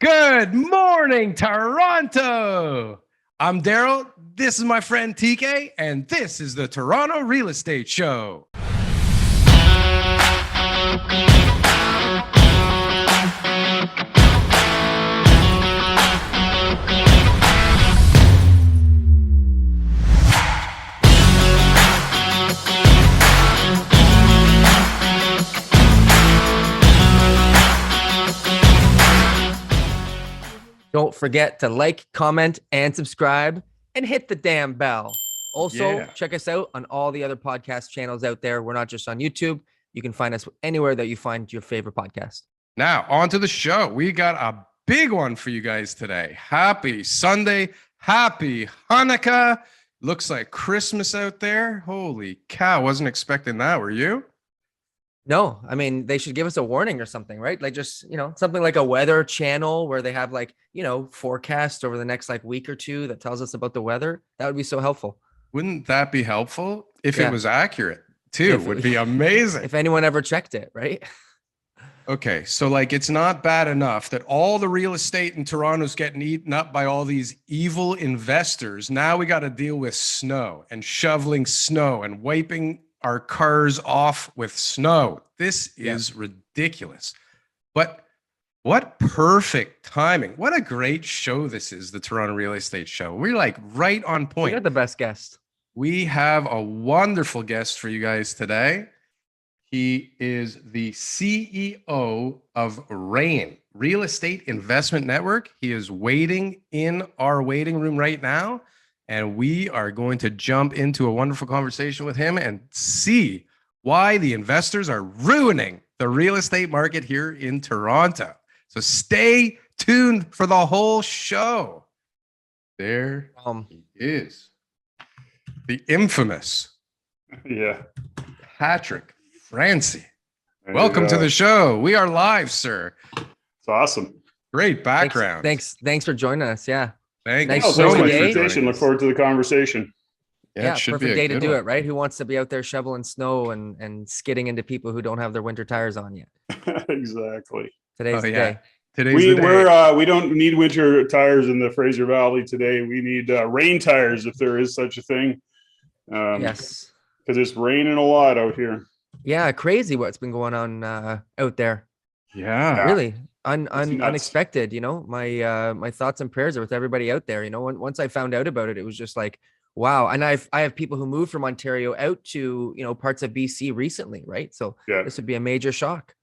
Good morning, Toronto. I'm Darryl. This is my friend TK, and this is the Toronto Real Estate Show. Don't forget to like, comment, and subscribe, and hit the damn bell. Also, check us out on all the other podcast channels out there. We're not just on YouTube. You can find us anywhere that you find your favorite podcast. Now, on to the show. We got a big one for you guys today. Happy Sunday. Happy Hanukkah. Looks like Christmas out there. Holy cow. Wasn't expecting that. Were you? No, I mean, they should give us a warning or something, right? Like just, something like a weather channel where they have forecast over the next week or two that tells us about the weather. That would be so helpful. Wouldn't that be helpful if it was accurate too? Would be amazing. If anyone ever checked it, right? Okay, so it's not bad enough that all the real estate in Toronto is getting eaten up by all these evil investors. Now we got to deal with snow and shoveling snow and wiping our cars off with snow. This is ridiculous. But what perfect timing. What a great show this is, the Toronto Real Estate Show. We're right on point. We got the best guest. We have a wonderful guest for you guys today. He is the CEO of R.E.I.N, Real Estate Investment Network. He is waiting in our waiting room right now. And we are going to jump into a wonderful conversation with him and see why the investors are ruining the real estate market here in Toronto. So stay tuned for the whole show. There he is. The infamous Patrick Francey. Welcome to the show. We are live, sir. It's awesome. Great background. Thanks for joining us. Yeah. Thanks so much for the invitation. Look forward to the conversation. Yeah, perfect day to do it, right? Who wants to be out there shoveling snow and skidding into people who don't have their winter tires on yet? Exactly. Today's the day. We don't need winter tires in the Fraser Valley today. We need rain tires, if there is such a thing. Yes, because it's raining a lot out here. Yeah, crazy what's been going on out there. Yeah, really. Unexpected, my thoughts and prayers are with everybody out there. Once I found out about it, it was just wow. And I have people who moved from Ontario out to parts of BC recently, right? So this would be a major shock.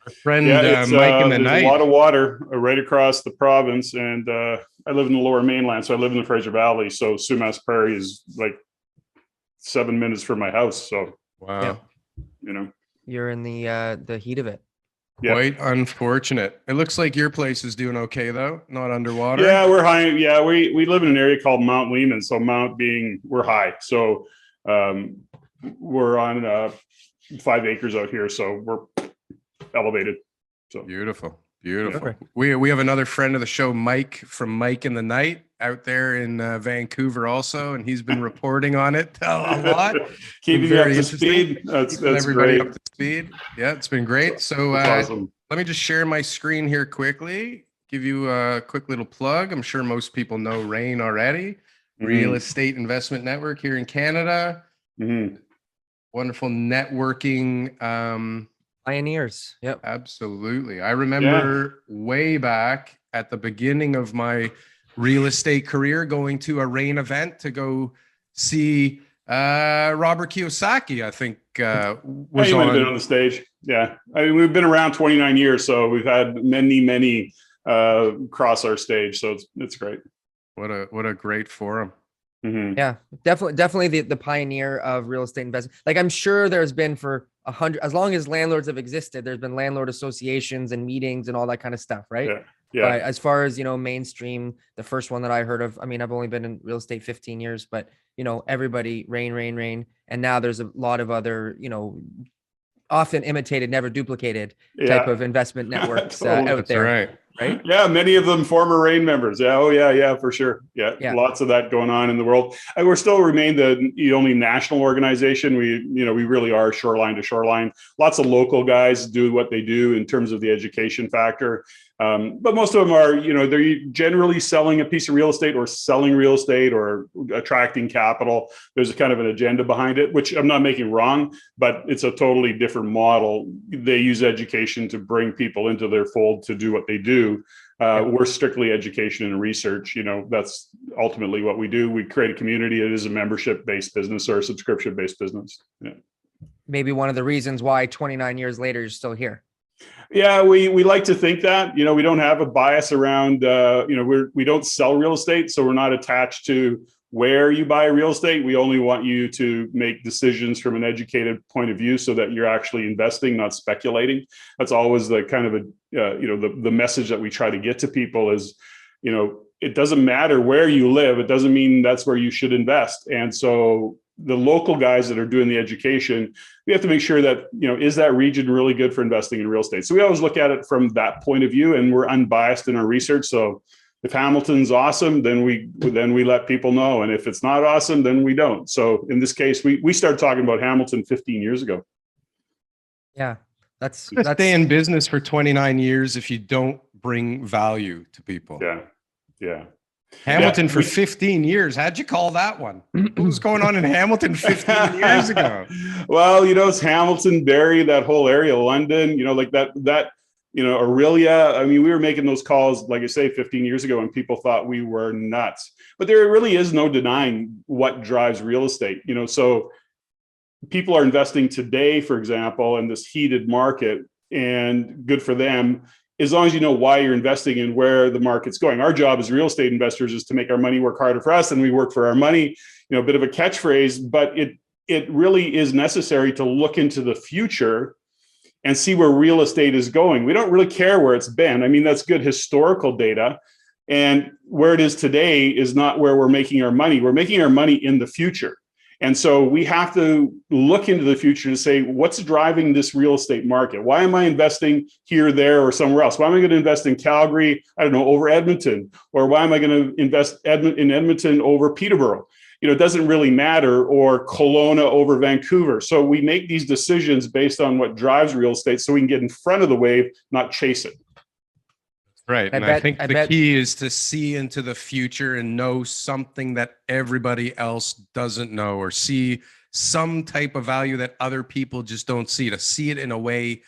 Our friend Mike in the night. A lot of water right across the province, and I live in the Lower Mainland, so I live in the Fraser Valley. So Sumas Prairie is 7 minutes from my house. So wow, you're in the heat of it. Quite unfortunate. It looks like your place is doing okay though, not underwater. Yeah, we're high. Yeah, we live in an area called Mount Lehman. So we're high. So we're on 5 acres out here. So we're elevated. So beautiful. We have another friend of the show, Mike from Mike in the Night, out there in Vancouver also, and he's been reporting on it a lot. Keeping you up to speed. That's everybody great. Up to speed. Yeah, it's been great. So awesome. Let me just share my screen here quickly. Give you a quick little plug. I'm sure most people know R.E.I.N already. Real Estate Investment Network here in Canada. Wonderful networking. Pioneers. Yep. Absolutely. I remember way back at the beginning of my real estate career going to a R.E.I.N event to go see Robert Kiyosaki, I think was might have been on the stage. Yeah. I mean, we've been around 29 years, so we've had many cross our stage. So it's great. What a great forum. Yeah, definitely the pioneer of real estate investment. I'm sure there's been for 100, as long as landlords have existed, there's been landlord associations and meetings and all that kind of stuff, right? Yeah. But as far as mainstream, the first one that I heard of, I mean, I've only been in real estate 15 years, but everybody R.E.I.N, and now there's a lot of other often imitated, never duplicated type of investment networks out there. Right. Yeah. Many of them former R.E.I.N members. Yeah. Oh yeah, for sure. Yeah. Lots of that going on in the world. And we're still remain the only national organization. We really are shoreline to shoreline. Lots of local guys do what they do in terms of the education factor. But most of them are, they're generally selling a piece of real estate or selling real estate or attracting capital. There's a kind of an agenda behind it, which I'm not making wrong, but it's a totally different model. They use education to bring people into their fold to do what they do. We're strictly education and research. That's ultimately what we do. We create a community. It is a membership-based business or a subscription-based business. Yeah. Maybe one of the reasons why 29 years later you're still here. Yeah, we like to think that, we don't have a bias around, we don't sell real estate. So we're not attached to where you buy real estate. We only want you to make decisions from an educated point of view so that you're actually investing, not speculating. That's always the kind of the message that we try to get to people is, it doesn't matter where you live. It doesn't mean that's where you should invest. And so the local guys that are doing the education, we have to make sure that, is that region really good for investing in real estate? So we always look at it from that point of view, and we're unbiased in our research. So if Hamilton's awesome, then we let people know. And if it's not awesome, then we don't. So in this case, we started talking about Hamilton 15 years ago. Yeah, that's stay in business for 29 years if you don't bring value to people. Yeah. Hamilton for 15 years. How'd you call that one? What was going on in Hamilton 15 years ago? Well, it's Hamilton, Barrie, that whole area, London, like that, Aurelia. I mean, we were making those calls, like I say, 15 years ago, and people thought we were nuts. But there really is no denying what drives real estate. So people are investing today, for example, in this heated market, and good for them, as long as you know why you're investing and where the market's going. Our job as real estate investors is to make our money work harder for us, and we work for our money. A bit of a catchphrase, but it really is necessary to look into the future and see where real estate is going. We don't really care where it's been. I mean, that's good historical data. And where it is today is not where we're making our money. We're making our money in the future. And so we have to look into the future to say, what's driving this real estate market? Why am I investing here, there, or somewhere else? Why am I going to invest in Calgary, over Edmonton? Or why am I going to invest in Edmonton over Peterborough? It doesn't really matter, or Kelowna over Vancouver. So we make these decisions based on what drives real estate so we can get in front of the wave, not chase it. Right. I think the key is to see into the future and know something that everybody else doesn't know, or see some type of value that other people just don't see, to see it in a way,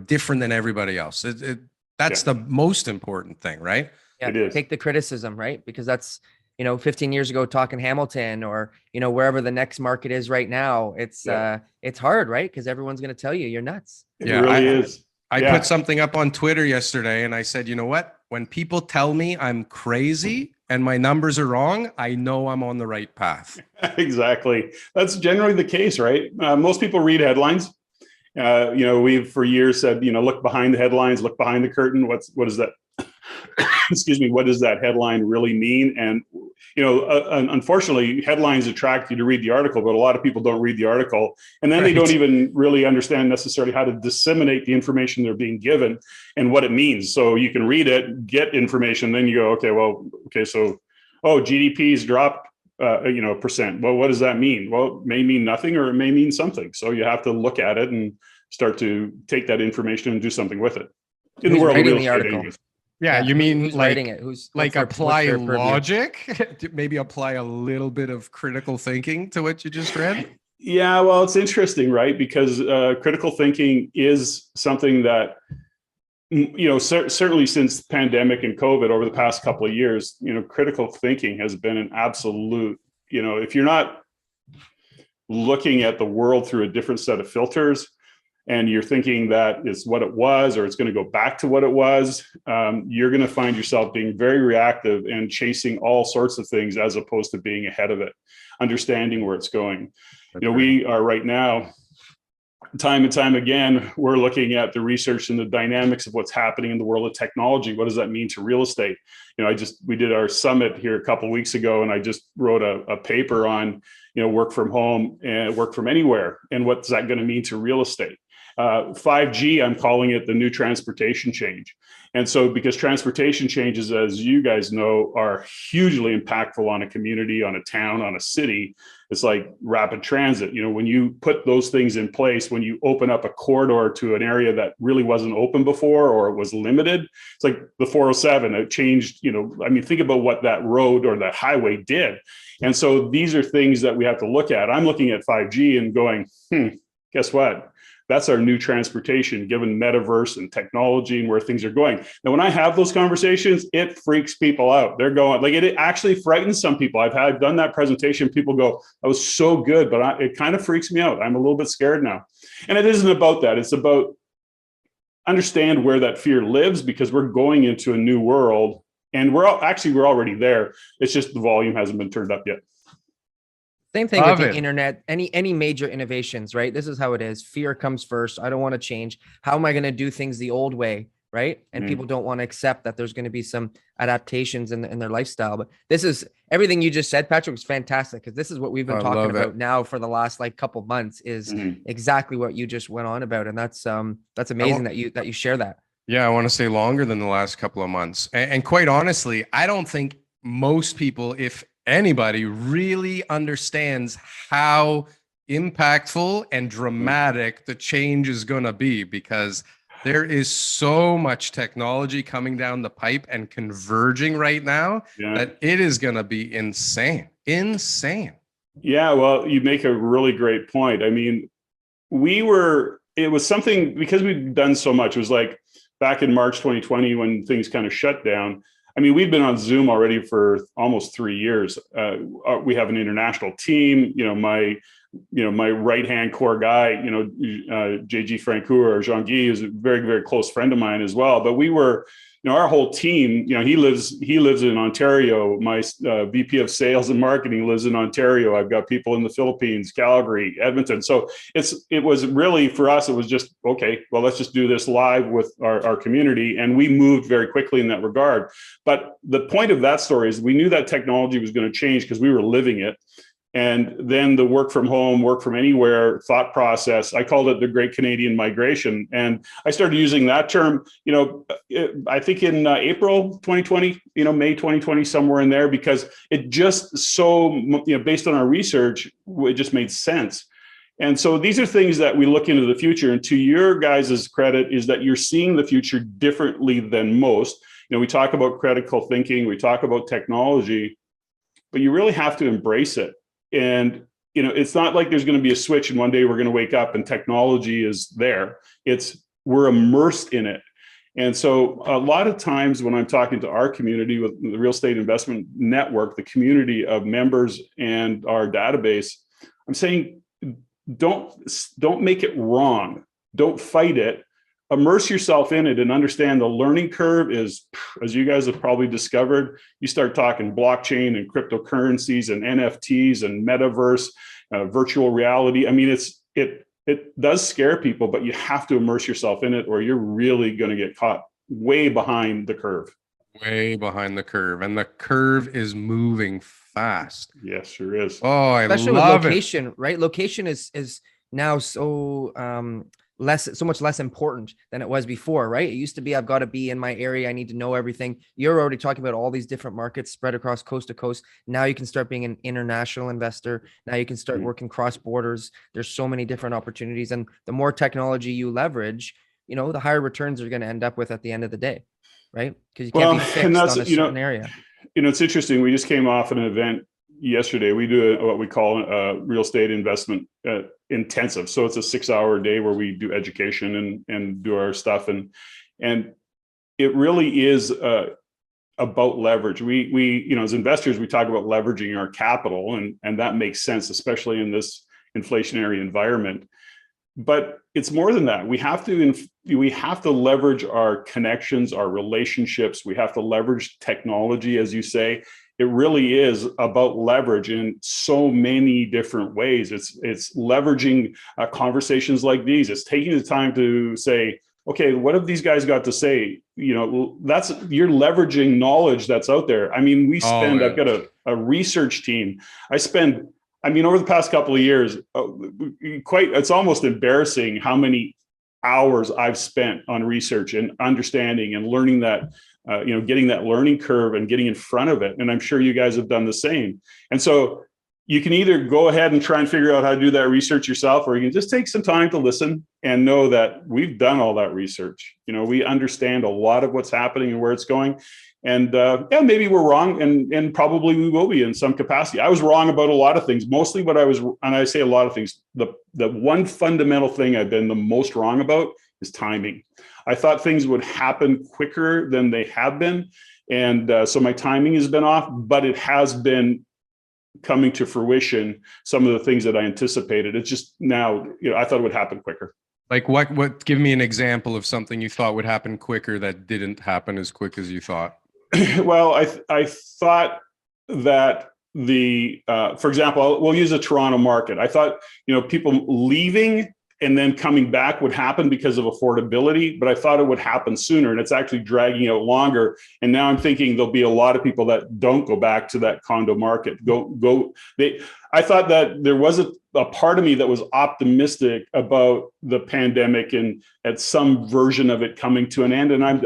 different than everybody else. That's the most important thing, right? Yeah, it is. Take the criticism, right? Because that's, 15 years ago talking Hamilton or, wherever the next market is right now, it's hard, right? Because everyone's going to tell you you're nuts. It really is. I put something up on Twitter yesterday, and I said, you know what? When people tell me I'm crazy and my numbers are wrong, I know I'm on the right path. Exactly. That's generally the case, right? Most people read headlines. We've for years said, look behind the headlines, look behind the curtain. What is that? Excuse me. What does that headline really mean? And, unfortunately, headlines attract you to read the article, but a lot of people don't read the article. And then they don't even really understand necessarily how to disseminate the information they're being given and what it means. So you can read it, get information, then you go, so, GDP's dropped, percent. Well, what does that mean? Well, it may mean nothing, or it may mean something. So you have to look at it and start to take that information and do something with it. In the world of real estate. Yeah, you mean who's like writing it? Who's apply logic, maybe apply a little bit of critical thinking to what you just read? Yeah, well, it's interesting, right? Because critical thinking is something that, certainly since pandemic and COVID over the past couple of years, critical thinking has been an absolute, if you're not looking at the world through a different set of filters, and you're thinking that it's what it was, or it's going to go back to what it was, you're going to find yourself being very reactive and chasing all sorts of things as opposed to being ahead of it, understanding where it's going. We are right now, time and time again, we're looking at the research and the dynamics of what's happening in the world of technology. What does that mean to real estate? We did our summit here a couple of weeks ago, and I just wrote a paper on, work from home and work from anywhere, and what's that going to mean to real estate? 5G, I'm calling it the new transportation change. And so, because transportation changes, as you guys know, are hugely impactful on a community, on a town, on a city, it's like rapid transit. You know, when you put those things in place, when you open up a corridor to an area that really wasn't open before, or it was limited, it's like the 407, it changed, you know, I mean, think about what that road or that highway did. And so these are things that we have to look at. I'm looking at 5G and going, guess what? That's our new transportation, given metaverse and technology and where things are going. Now, when I have those conversations, it freaks people out. They're going, like, it actually frightens some people. I've done that presentation. People go, that was so good, but it kind of freaks me out. I'm a little bit scared now. And it isn't about that. It's about understand where that fear lives, because we're going into a new world, and we're already there. It's just the volume hasn't been turned up yet. Same thing with the internet, any major innovations, right? This is how it is. Fear comes first. I don't want to change. How am I going to do things the old way, right? And people don't want to accept that there's going to be some adaptations in their lifestyle. But this is everything you just said, Patrick, was fantastic, because this is what we've been talking about now for the last like couple months, is exactly what you just went on about. And that's amazing that you share that. Yeah, I want to say longer than the last couple of months. And quite honestly, I don't think most people, if anybody, really understands how impactful and dramatic the change is going to be, because there is so much technology coming down the pipe and converging right now that it is going to be insane. Yeah, well, you make a really great point. I mean, it was something, because we've done so much. It was like back in March 2020 when things kind of shut down. I mean, we've been on Zoom already for almost 3 years. We have an international team. My right-hand core guy, JG Francoeur, or Jean-Guy, is a very, very close friend of mine as well. But we were, our whole team, he lives in Ontario. My VP of sales and marketing lives in Ontario. I've got people in the Philippines, Calgary, Edmonton. So it was really, for us, it was just, okay, well, let's just do this live with our community. And we moved very quickly in that regard. But the point of that story is we knew that technology was going to change because we were living it. And then the work from home, work from anywhere thought process, I called it the Great Canadian Migration. And I started using that term, I think in April 2020, May 2020, somewhere in there, because it just so, based on our research, it just made sense. And so these are things that we look into the future. And to your guys' credit is that you're seeing the future differently than most. We talk about critical thinking, we talk about technology, but you really have to embrace it. And, it's not like there's going to be a switch and one day we're going to wake up and technology is there. We're immersed in it. And so a lot of times when I'm talking to our community with the Real Estate Investment Network, the community of members and our database, I'm saying, don't make it wrong. Don't fight it. Immerse yourself in it and understand the learning curve is, as you guys have probably discovered, you start talking blockchain and cryptocurrencies and NFTs and metaverse, virtual reality. I mean, it does scare people, but you have to immerse yourself in it or you're really going to get caught way behind the curve. Way behind the curve. And the curve is moving fast. Yes, sure is. Oh, especially with location, right? Location is now so much less important than it was before, right? It used to be, I've got to be in my area. I need to know everything. You're already talking about all these different markets spread across coast to coast. Now you can start being an international investor. Now you can start working cross borders. There's so many different opportunities. And the more technology you leverage, the higher returns you're going to end up with at the end of the day, right? Because you can't be fixed on a certain area. It's interesting. We just came off an event yesterday. We do what we call a real estate investment intensive. So it's a 6-hour day where we do education and do our stuff. And it really is about leverage. We as investors, we talk about leveraging our capital and that makes sense, especially in this inflationary environment. But it's more than that. We have to leverage our connections, our relationships. We have to leverage technology, as you say. It really is about leverage in so many different ways. It's leveraging conversations like these. It's taking the time to say, okay, what have these guys got to say? You're leveraging knowledge that's out there. I mean, I've got a research team. Over the past couple of years, it's almost embarrassing how many hours I've spent on research and understanding and learning that, getting that learning curve and getting in front of it. And I'm sure you guys have done the same. And so you can either go ahead and try and figure out how to do that research yourself, or you can just take some time to listen and know that we've done all that research. We understand a lot of what's happening and where it's going. And yeah, maybe we're wrong, and probably we will be in some capacity. I was wrong about a lot of things. Mostly what I was, and I say a lot of things, the one fundamental thing I've been the most wrong about is timing. I thought things would happen quicker than they have been. And so my timing has been off, but it has been coming to fruition, some of the things that I anticipated. It's just now, I thought it would happen quicker. Like what, give me an example of something you thought would happen quicker that didn't happen as quick as you thought. Well, I thought that for example, we'll use the Toronto market. I thought, people leaving and then coming back would happen because of affordability, but I thought it would happen sooner, and it's actually dragging out longer. And now I'm thinking there'll be a lot of people that don't go back to that condo market. I thought that there was a part of me that was optimistic about the pandemic and at some version of it coming to an end. And I'm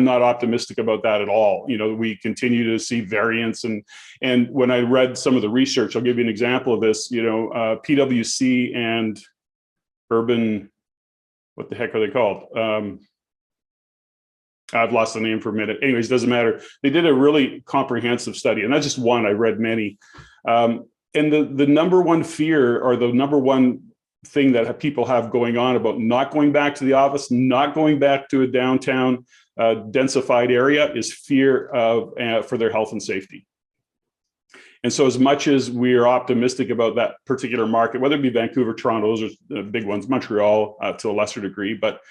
not optimistic about that at all. We continue to see variants. And when I read some of the research, I'll give you an example of this, PwC and Urban, what the heck are they called? I've lost the name for a minute. Anyways, doesn't matter. They did a really comprehensive study, and that's just one. I read many. And the number one fear, or the number one thing that people have going on about not going back to the office, not going back to a downtown densified area, is fear of for their health and safety. And so as much as we're optimistic about that particular market, whether it be Vancouver, Toronto, those are the big ones, Montreal to a lesser degree, but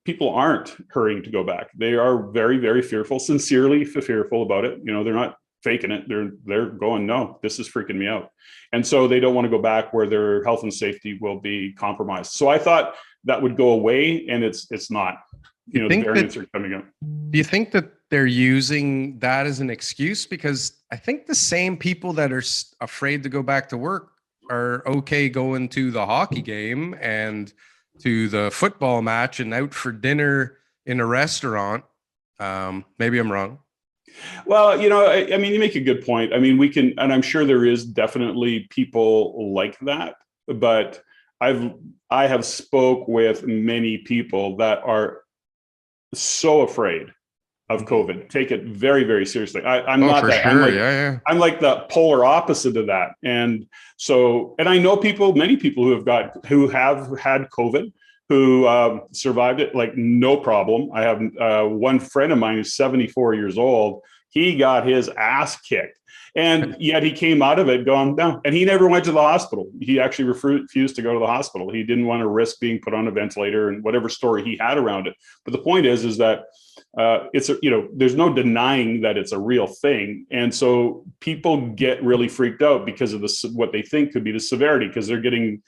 people aren't hurrying to go back. They are very, very fearful, sincerely fearful about it. They're not faking it. They're going, no, this is freaking me out. And so they don't want to go back where their health and safety will be compromised. So I thought that would go away, and it's not. The variants are coming up. Do you think that they're using that as an excuse? Because I think the same people that are afraid to go back to work are okay going to the hockey game and to the football match and out for dinner in a restaurant. Maybe I'm wrong. Well, I mean, you make a good point. I mean, we can, and I'm sure there is definitely people like that, but I have spoke with many people that are so afraid of COVID, take it very, very seriously. I'm not that. Sure. I'm like the polar opposite of that. And so, and I know many people who have had COVID, who survived it like no problem. I have one friend of mine who's 74 years old. He got his ass kicked, and yet he came out of it going down, and he never went to the hospital. He actually refused to go to the hospital. He didn't want to risk being put on a ventilator, and whatever story he had around it. But the point is that there's no denying that it's a real thing. And so people get really freaked out because of what they think could be the severity, because they're getting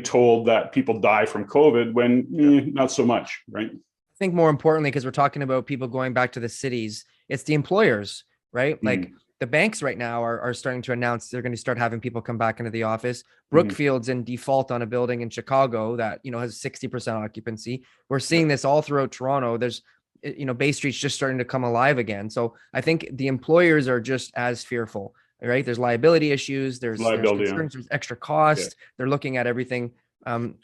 told that people die from COVID when not so much, right? I think more importantly, because we're talking about people going back to the cities, it's the employers, right? Like the banks right now are starting to announce they're going to start having people come back into the office. Brookfield's in default on a building in Chicago that, has 60% occupancy. We're seeing this all throughout Toronto. There's, Bay Street's just starting to come alive again. So I think the employers are just as fearful, right? There's liability issues. There's concerns, there's extra cost. Yeah. They're looking at everything from,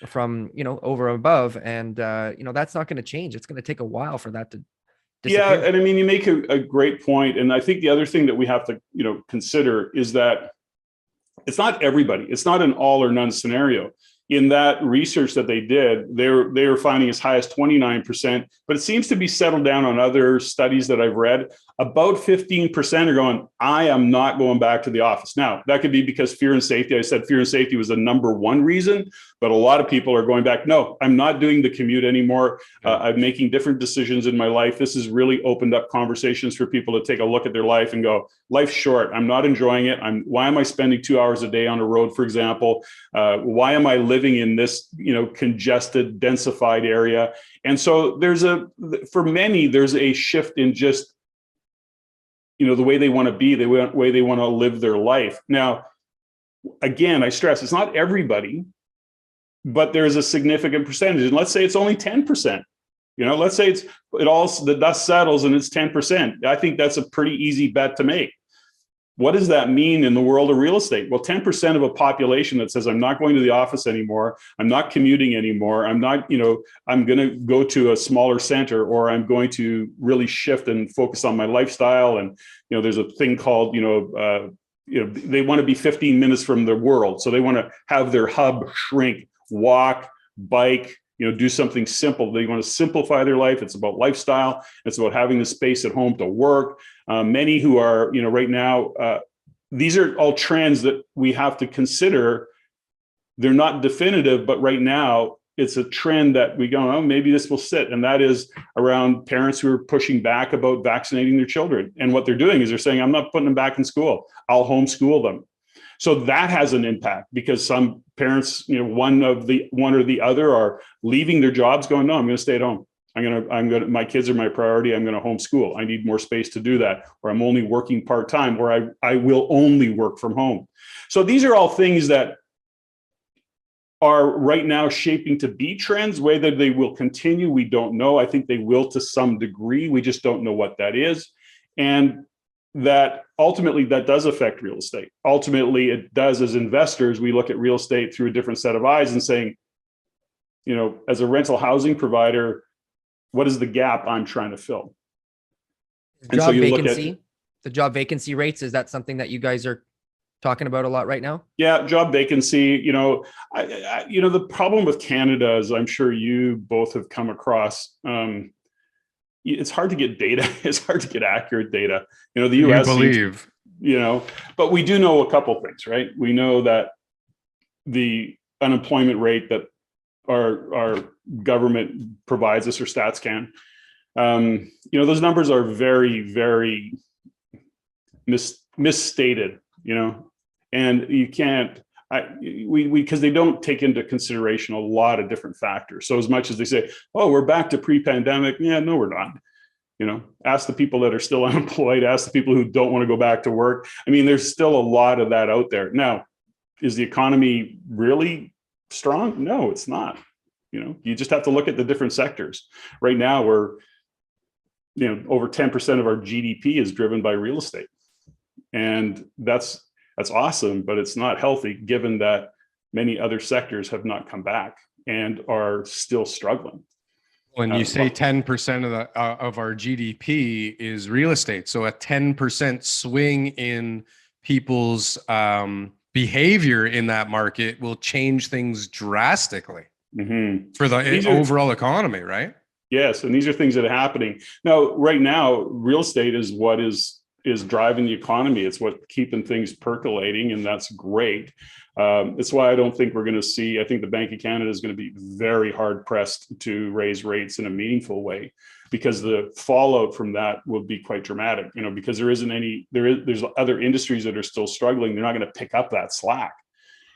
over and above. And, that's not going to change. It's going to take a while for that to disappear. Yeah. And I mean, you make a great point. And I think the other thing that we have to, consider is that it's not everybody. It's not an all or none scenario. In that research that they did, they were finding as high as 29%, but it seems to be settled down on other studies that I've read. About 15% are going, I am not going back to the office. Now, that could be because fear and safety. I said fear and safety was the number one reason, but a lot of people are going back. No, I'm not doing the commute anymore. I'm making different decisions in my life. This has really opened up conversations for people to take a look at their life and go, life's short. I'm not enjoying it. Why am I spending 2 hours a day on a road, for example? Why am I living in this, congested, densified area? And so for many, there's a shift in just, the way they want to be, the way they want to live their life. Now, again, I stress, it's not everybody, but there's a significant percentage, and let's say it's only 10%. Let's say the dust settles and it's 10%. I think that's a pretty easy bet to make. What does that mean in the world of real estate? Well, 10% of a population that says, I'm not going to the office anymore, I'm not commuting anymore, I'm not, I'm going to go to a smaller center, or I'm going to really shift and focus on my lifestyle. And, there's a thing called, they want to be 15 minutes from the world. So they want to have their hub shrink, walk, bike, do something simple. They want to simplify their life. It's about lifestyle. It's about having the space at home to work. Many who are, right now, these are all trends that we have to consider. They're not definitive, but right now it's a trend that we go, oh, maybe this will sit. And that is around parents who are pushing back about vaccinating their children. And what they're doing is they're saying, I'm not putting them back in school. I'll homeschool them. So that has an impact, because some parents, one or the other, are leaving their jobs, going, no, I'm going to stay at home. My kids are my priority. I'm going to homeschool. I need more space to do that. Or I'm only working part-time, or I will only work from home. So these are all things that are right now shaping to be trends. Whether they will continue, we don't know. I think they will to some degree. We just don't know what that is. And that ultimately that does affect real estate. Ultimately, it does. As investors, we look at real estate through a different set of eyes and saying, as a rental housing provider, what is the gap I'm trying to fill? And so you vacancy, look at the job vacancy rates. Is that something that you guys are talking about a lot right now? Yeah, job vacancy. The problem with Canada, as I'm sure you both have come across, it's hard to get data. It's hard to get accurate data. The U.S. But we do know a couple things, right? We know that the unemployment rate that our government provides us, or StatsCan, those numbers are very, very misstated, and you can't, because they don't take into consideration a lot of different factors. So as much as they say, oh, we're back to pre-pandemic, yeah, no, we're not. Ask the people that are still unemployed, ask the people who don't want to go back to work. I mean, there's still a lot of that out there. Now, is the economy really strong? No, it's not. You just have to look at the different sectors. Right now, we're, over 10% of our GDP is driven by real estate. And that's awesome, but it's not healthy, given that many other sectors have not come back and are still struggling. When you say 10% of our GDP is real estate, so a 10% swing in people's behavior in that market will change things drastically for the overall economy, right? Yes, and these are things that are happening now. Right now, real estate is what is driving the economy. It's what's keeping things percolating, and that's great. It's why I don't think we're going to see, I think the Bank of Canada is going to be very hard pressed to raise rates in a meaningful way, because the fallout from that will be quite dramatic, because there's other industries that are still struggling. They're not going to pick up that slack.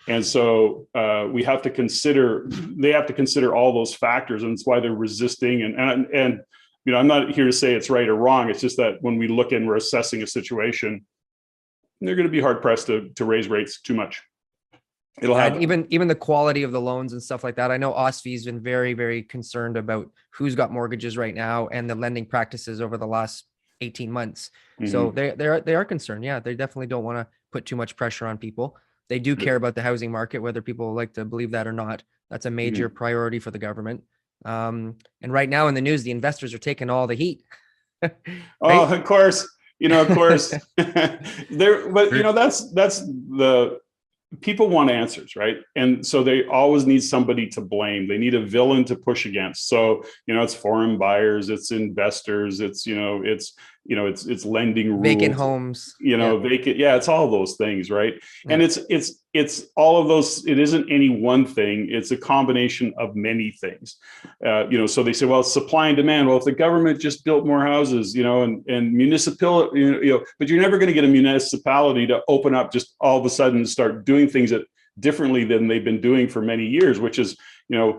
And so they have to consider all those factors, and it's why they're resisting. And I'm not here to say it's right or wrong. It's just that when we look and we're assessing a situation, they're going to be hard pressed to raise rates too much. It'll happen. Even the quality of the loans and stuff like that. I know OSFI's been very, very concerned about who's got mortgages right now and the lending practices over the last 18 months. So they are concerned. Yeah, they definitely don't want to put too much pressure on people. They do care about the housing market, whether people like to believe that or not. That's a major priority for the government. And right now in the news, the investors are taking all the heat. Right? Oh, of course. Of course. That's the people want answers, right? And so they always need somebody to blame. They need a villain to push against. So, it's foreign buyers, it's investors, it's lending rules, vacant homes, vacant. Yeah. It's all those things. Right. Yeah. And it's all of those. It isn't any one thing. It's a combination of many things. So they say, well, it's supply and demand. Well, if the government just built more houses, and municipality, but you're never going to get a municipality to open up just all of a sudden and start doing things that differently than they've been doing for many years, which is,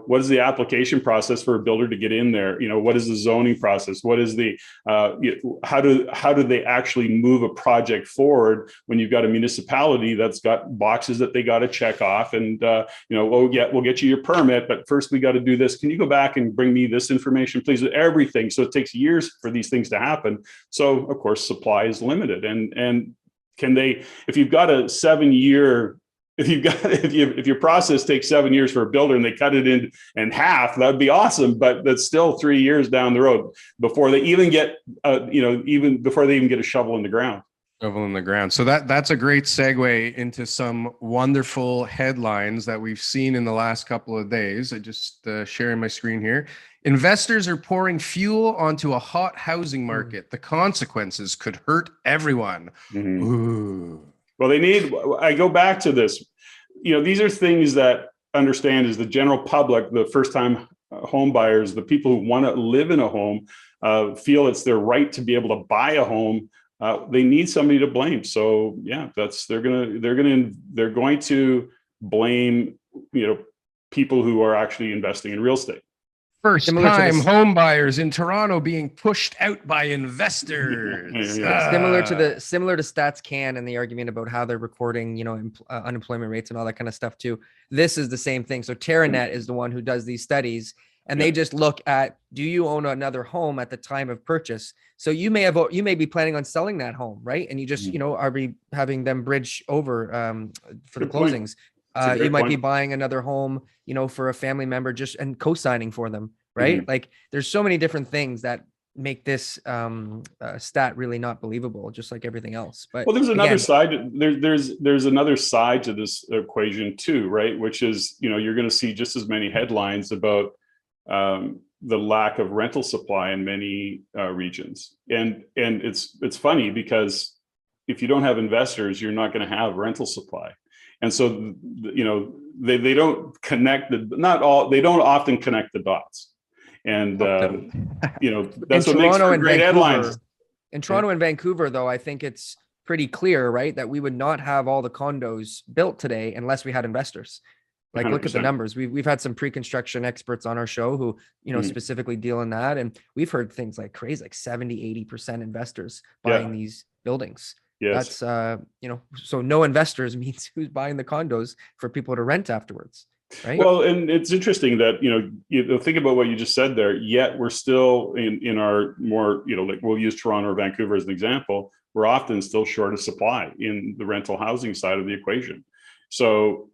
what is the application process for a builder to get in there? What is the zoning process? What is the, how do they actually move a project forward when you've got a municipality that's got boxes that they got to check off, and, oh yeah, we'll get you your permit, but first we got to do this. Can you go back and bring me this information, please? Everything. So it takes years for these things to happen. So of course, supply is limited, and can they, if you've got a 7-year, if your process takes 7 years for a builder and they cut it in half, that'd be awesome. But that's still 3 years down the road before they even get, even before they even get a shovel in the ground. Shovel in the ground. So that's a great segue into some wonderful headlines that we've seen in the last couple of days. I just sharing my screen here. Investors are pouring fuel onto a hot housing market. The consequences could hurt everyone. Ooh. Well, I go back to this, these are things that understand is the general public, the first time home buyers, the people who want to live in a home, feel it's their right to be able to buy a home. They need somebody to blame. So yeah, they're going to blame, people who are actually investing in real estate. First time home buyers in Toronto being pushed out by investors. Similar to Stats Can and the argument about how they're recording, unemployment rates and all that kind of stuff too. This is the same thing. So TerraNet is the one who does these studies, and they just look at, do you own another home at the time of purchase? So you may be planning on selling that home, right? And you just, are having them bridge over for the closings. You might be buying another home, for a family member and co-signing for them, right? Like there's so many different things that make this stat really not believable, just like everything else. But there's another side. There's another side to this equation too, right? Which is, you're going to see just as many headlines about the lack of rental supply in many regions, and it's funny because if you don't have investors, you're not going to have rental supply. And so, they don't connect they don't often connect the dots. And, that's what makes for great headlines. In Toronto and Vancouver, though, I think it's pretty clear, right, that we would not have all the condos built today unless we had investors. Like, 100%. Look at the numbers. We've had some pre-construction experts on our show who, specifically deal in that. And we've heard things like crazy, like 70-80% investors buying these buildings. Yes. That's, so no investors means who's buying the condos for people to rent afterwards, right? Well, and it's interesting that, you think about what you just said there, yet we're still in our more, like we'll use Toronto or Vancouver as an example, we're often still short of supply in the rental housing side of the equation. So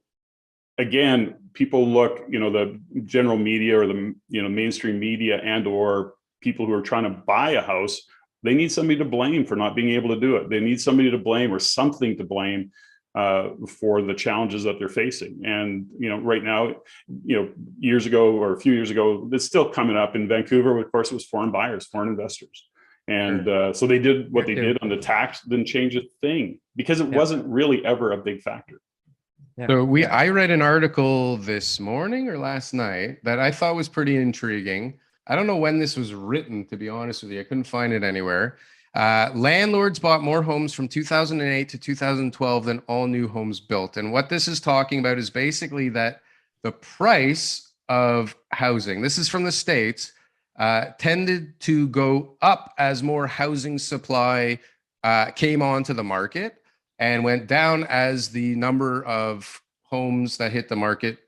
again, people look, the general media or the, mainstream media and or people who are trying to buy a house, they need somebody to blame for not being able to do it. They need somebody to blame or something to blame for the challenges that they're facing. And, right now, years ago or a few years ago, it's still coming up in Vancouver. Of course, it was foreign buyers, foreign investors. And so they did what they did on the tax, didn't change a thing because it wasn't really ever a big factor. So I read an article this morning or last night that I thought was pretty intriguing. I don't know when this was written, to be honest with you. I couldn't find it anywhere. Landlords bought more homes from 2008 to 2012 than all new homes built. And what this is talking about is basically that the price of housing, this is from the States, tended to go up as more housing supply came onto the market, and went down as the number of homes that hit the market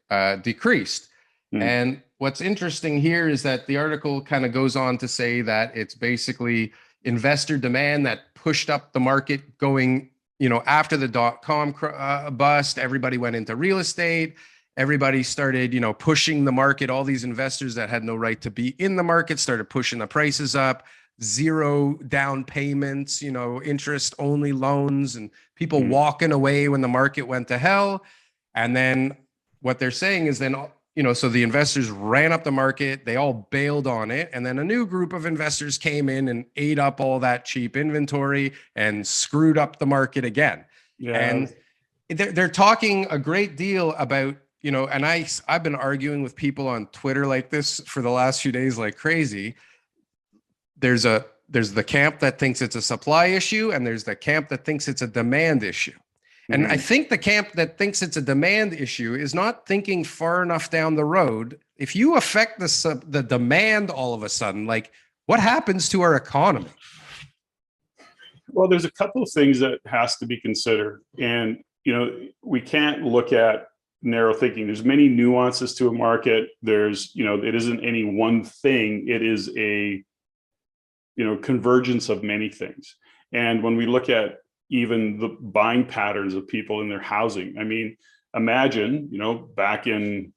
decreased. And what's interesting here is that the article kind of goes on to say that it's basically investor demand that pushed up the market going, after the .com bust, everybody went into real estate. Everybody started, pushing the market. All these investors that had no right to be in the market started pushing the prices up. Zero down payments, interest only loans, and people walking away when the market went to hell. And then what they're saying is then, so the investors ran up the market, they all bailed on it. And then a new group of investors came in and ate up all that cheap inventory and screwed up the market again. Yeah. And they're talking a great deal about, and I've been arguing with people on Twitter like this for the last few days, like crazy. There's the camp that thinks it's a supply issue, and there's the camp that thinks it's a demand issue. And I think the camp that thinks it's a demand issue is not thinking far enough down the road. If you affect the demand all of a sudden, like what happens to our economy? Well, there's a couple of things that has to be considered. And, we can't look at narrow thinking. There's many nuances to a market. There's, it isn't any one thing. It is a, convergence of many things. And when we look at even the buying patterns of people in their housing, I mean, imagine, back in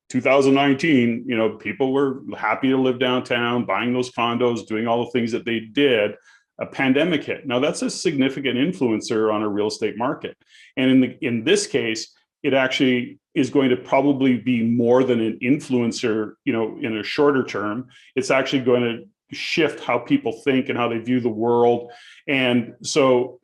2019, people were happy to live downtown, buying those condos, doing all the things that they did. A pandemic hit. Now that's a significant influencer on a real estate market. And in this case, it actually is going to probably be more than an influencer, in a shorter term. It's actually going to shift how people think and how they view the world. And so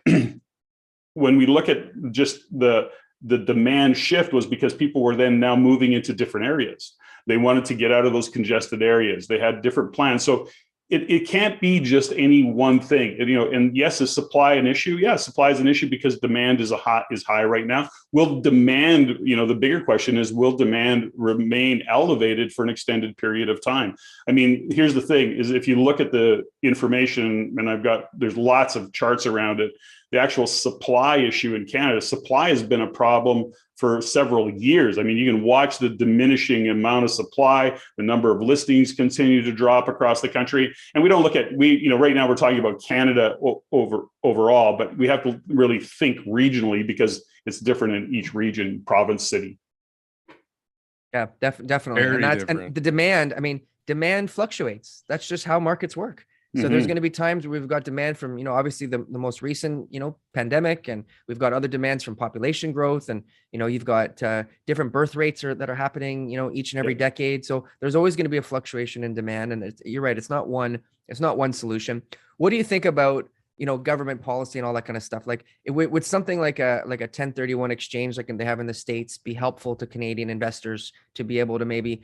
when we look at just the demand shift was because people were then now moving into different areas. They wanted to get out of those congested areas. They had different plans. So it can't be just any one thing, and yes, is supply an issue? Yeah, supply is an issue because demand is high right now. Will demand, the bigger question is, will demand remain elevated for an extended period of time? I mean, here's the thing is if you look at the information, and there's lots of charts around it, the actual supply issue in Canada, supply has been a problem for several years. I mean, you can watch the diminishing amount of supply, the number of listings continue to drop across the country. And we don't look at, right now we're talking about Canada overall, but we have to really think regionally because it's different in each region, province, city. Yeah, definitely. Very And different. the demand, I mean, demand fluctuates. That's just how markets work. So there's going to be times where we've got demand from, obviously the most recent, pandemic, and we've got other demands from population growth, and, you've got different birth rates that are happening, each and every decade. So there's always going to be a fluctuation in demand. And you're right. It's not one solution. What do you think about, government policy and all that kind of stuff? Like would something like a 1031 exchange, like they have in the States, be helpful to Canadian investors to be able to maybe,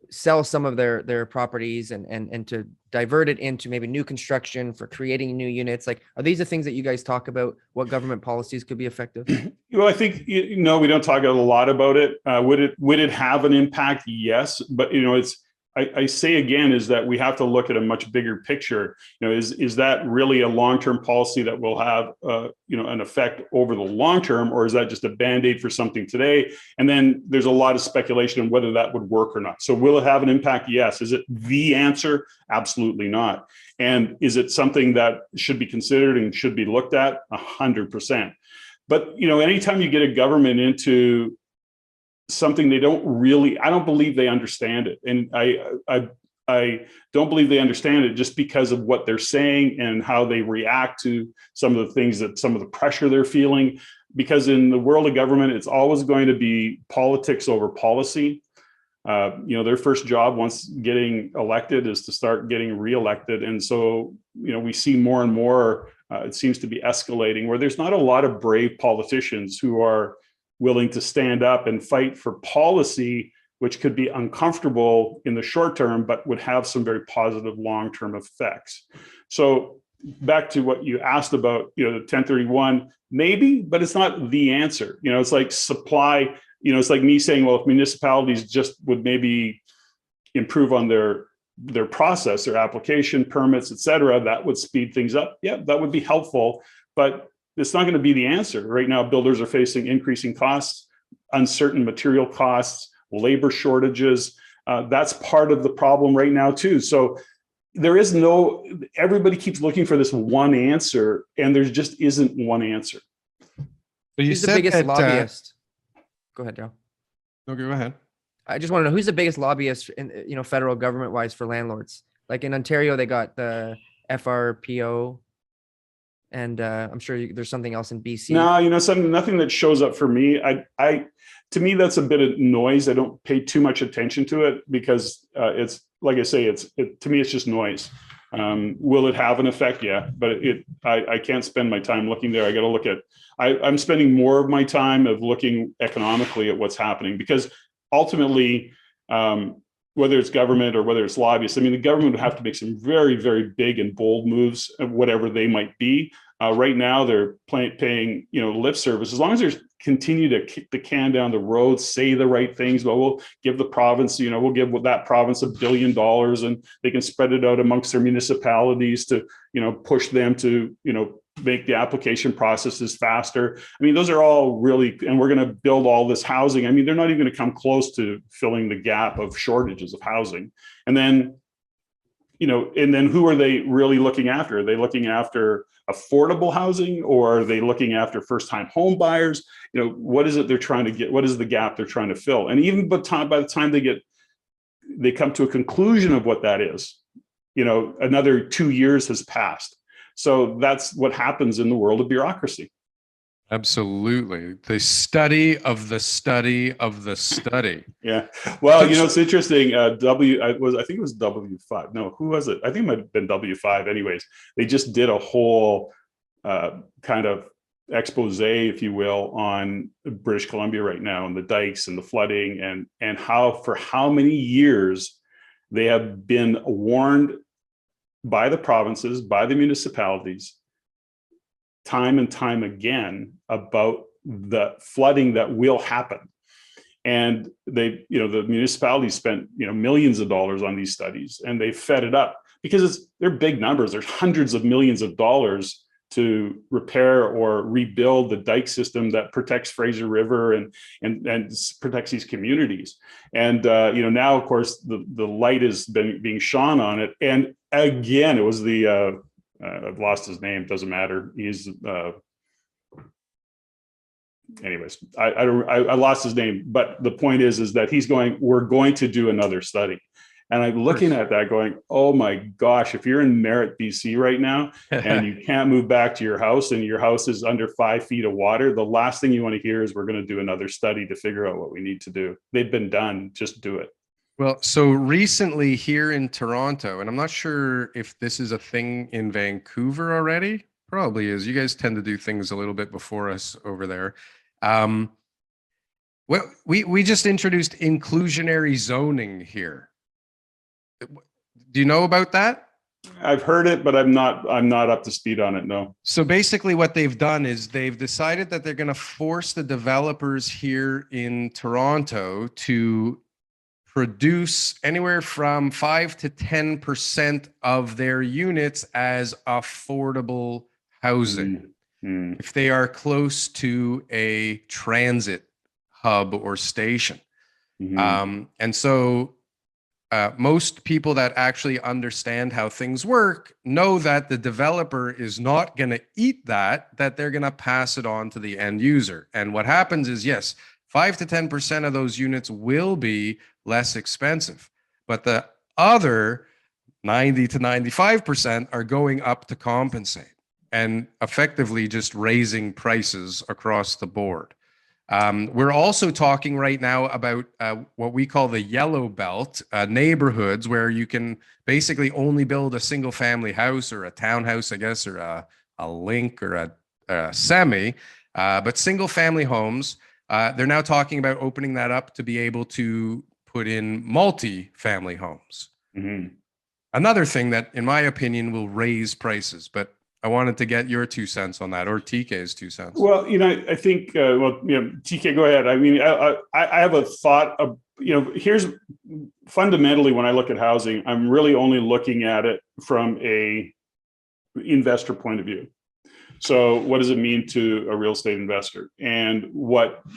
sell some of their properties and to divert it into maybe new construction for creating new units? Like, are these the things that you guys talk about? What government policies could be effective? Well, I think, we don't talk a lot about it. Would it have an impact? Yes. But, I say again, is that we have to look at a much bigger picture. Is that really a long-term policy that will have, an effect over the long term, or is that just a Band-Aid for something today? And then there's a lot of speculation on whether that would work or not. So will it have an impact? Yes. Is it the answer? Absolutely not. And is it something that should be considered and should be looked at? 100%. But, anytime you get a government into something I don't believe they understand it. And I don't believe they understand it just because of what they're saying and how they react to some of the pressure they're feeling. Because in the world of government, it's always going to be politics over policy. Their first job once getting elected is to start getting reelected. And so, we see more and more, it seems to be escalating, where there's not a lot of brave politicians who are willing to stand up and fight for policy, which could be uncomfortable in the short term, but would have some very positive long-term effects. So back to what you asked about, the 1031, maybe, but it's not the answer. It's like supply, it's like me saying, well, if municipalities just would maybe improve on their process, their application, permits, et cetera, that would speed things up. Yeah, that would be helpful, but it's not going to be the answer. Right now, builders are facing increasing costs, uncertain material costs, labor shortages. That's part of the problem right now too. So everybody keeps looking for this one answer, and there just isn't one answer. But who's the biggest lobbyist? Go ahead, Darryl. No, go ahead. I just want to know who's the biggest lobbyist in, federal government wise for landlords. Like in Ontario, they got the FRPO. And I'm sure there's something else in BC. No, nothing that shows up for me. To me, that's a bit of noise. I don't pay too much attention to it because it's like I say, to me, it's just noise. Will it have an effect? Yeah, but I can't spend my time looking there. I got to look at. I'm spending more of my time of looking economically at what's happening, because ultimately, whether it's government or whether it's lobbyists, I mean, the government would have to make some very, very big and bold moves, whatever they might be. Right now, they're paying, lip service. As long as there's continue to kick the can down the road, say the right things. Well, we'll give the province, we'll give that province $1 billion, and they can spread it out amongst their municipalities to, push them to, make the application processes faster. I mean, those are all really, and we're going to build all this housing. I mean, they're not even going to come close to filling the gap of shortages of housing. And then, who are they really looking after? Are they looking after affordable housing, or are they looking after first-time home buyers? What is it they're trying to get? What is the gap they're trying to fill? And even by the time they come to a conclusion of what that is, another 2 years has passed. So that's what happens in the world of bureaucracy. Absolutely. The study of the study of the study. Yeah. Well, it's interesting. I think it was W5. No, who was it? I think it might have been W5 anyways. They just did a whole kind of expose, if you will, on British Columbia right now, and the dikes and the flooding, and for how many years they have been warned by the provinces, by the municipalities, time and time again about the flooding that will happen. And the municipalities spent, millions of dollars on these studies, and they fed it up because they're big numbers. There's hundreds of millions of dollars to repair or rebuild the dike system that protects Fraser River and protects these communities. And now, of course, the light has been being shone on it. And again, it was I've lost his name. Doesn't matter. He's anyways. I lost his name. But the point is that he's going. We're going to do another study. And I'm looking at that going, oh my gosh, if you're in Merritt, BC right now, and you can't move back to your house, and your house is under 5 feet of water, the last thing you want to hear is we're going to do another study to figure out what we need to do. They've been done. Just do it. Well, so recently here in Toronto, and I'm not sure if this is a thing in Vancouver already, probably is. You guys tend to do things a little bit before us over there. Well, we just introduced inclusionary zoning here. Do you know about that? I've heard it, but I'm not up to speed on it. No. So basically what they've done is they've decided that they're going to force the developers here in Toronto to produce anywhere from 5 to 10% of their units as affordable housing. If they are close to a transit hub or station. And so most people that actually understand how things work know that the developer is not going to eat that they're going to pass it on to the end user. And what happens is, yes, 5 to 10% of those units will be less expensive, but the other 90 to 95% are going up to compensate and effectively just raising prices across the board. We're also talking right now about what we call the yellow belt neighborhoods, where you can basically only build a single family house or a townhouse, I guess, or a link or a semi, but single family homes. They're now talking about opening that up to be able to put in multi-family homes. Another thing that, in my opinion, will raise prices, but I wanted to get your 2 cents on that, or TK's 2 cents. Well, I think, TK, go ahead. I mean, I have a thought of, here's fundamentally, when I look at housing, I'm really only looking at it from a investor point of view. So what does it mean to a real estate investor? And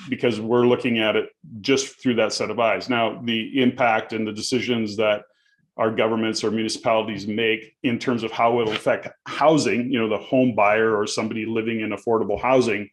because we're looking at it just through that set of eyes. Now, the impact and the decisions that our governments or municipalities make in terms of how it'll affect housing, the home buyer or somebody living in affordable housing.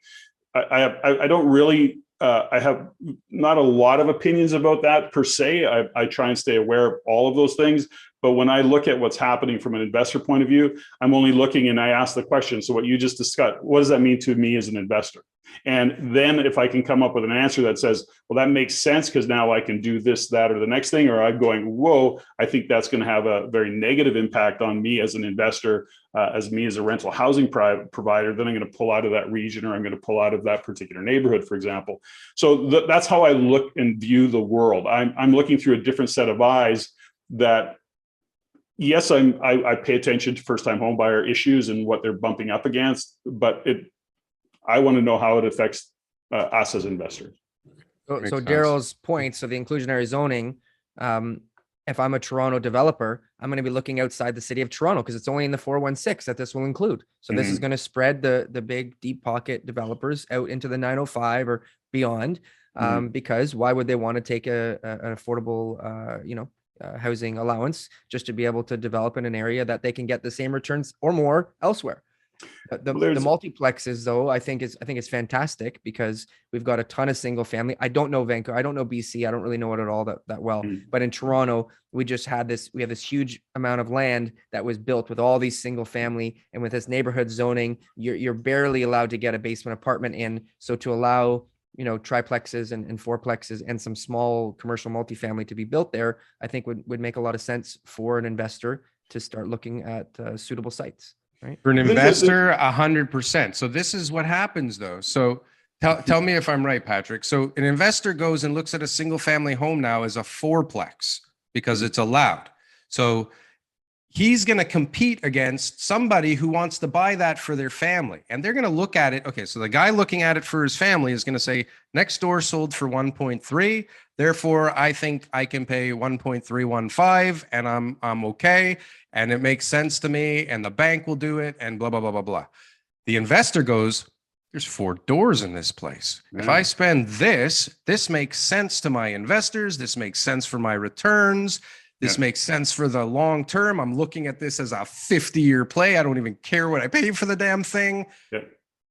I don't really, I have not a lot of opinions about that per se. I try and stay aware of all of those things. But when I look at what's happening from an investor point of view, I'm only looking, and I ask the question, so what you just discussed, what does that mean to me as an investor? And then if I can come up with an answer that says, well, that makes sense because now I can do this, that, or the next thing, or I'm going, whoa, I think that's going to have a very negative impact on me as an investor, as a rental housing provider, then I'm going to pull out of that region, or I'm going to pull out of that particular neighborhood, for example. So that's how I look and view the world. I'm looking through a different set of eyes that yes, I pay attention to first time home buyer issues and what they're bumping up against, but I want to know how it affects us as investors. So Makes sense. Darryl's point, so the inclusionary zoning, if I'm a Toronto developer, I'm going to be looking outside the city of Toronto because it's only in the 416 that this will include. So this is going to spread the big deep pocket developers out into the 905 or beyond. Because why would they want to take an affordable, housing allowance just to be able to develop in an area that they can get the same returns or more elsewhere? The multiplexes, though, I think it's fantastic because we've got a ton of single family. I don't know Vancouver. I don't know BC. I don't really know it at all that well. But in Toronto, we have this huge amount of land that was built with all these single family, and with this neighborhood zoning, you're barely allowed to get a basement apartment in. So to allow triplexes and fourplexes and some small commercial multifamily to be built there, I think would make a lot of sense for an investor to start looking at suitable sites. Right. For an investor, 100%. So this is what happens though. So tell me if I'm right, Patrick. So an investor goes and looks at a single family home now as a fourplex because it's allowed. So he's going to compete against somebody who wants to buy that for their family. And they're going to look at it. Okay. So the guy looking at it for his family is going to say, next door sold for 1.3. Therefore, I think I can pay 1.315 and I'm okay. And it makes sense to me and the bank will do it and blah, blah, blah, blah, blah. The investor goes, there's 4 doors in this place. If I spend this makes sense to my investors. This makes sense for my returns. This makes sense for the long term. I'm looking at this as a 50-year play. I don't even care what I pay for the damn thing.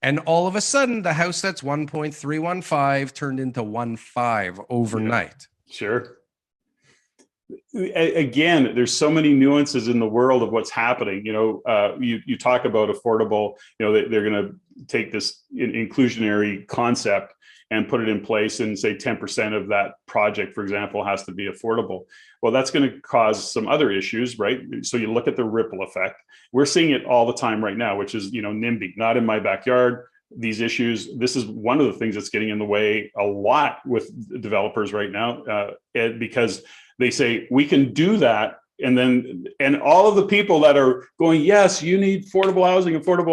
And all of a sudden, the house that's 1.315 turned into 1.5 overnight. Sure. Again, there's so many nuances in the world of what's happening. You talk about affordable, they're going to take this inclusionary concept and put it in place and say 10% of that project, for example, has to be affordable. Well, that's going to cause some other issues, right? So you look at the ripple effect. We're seeing it all the time right now, which is, NIMBY, not in my backyard. These issues, this is one of the things that's getting in the way a lot with developers right now, because they say we can do that. And all of the people that are going, yes, you need affordable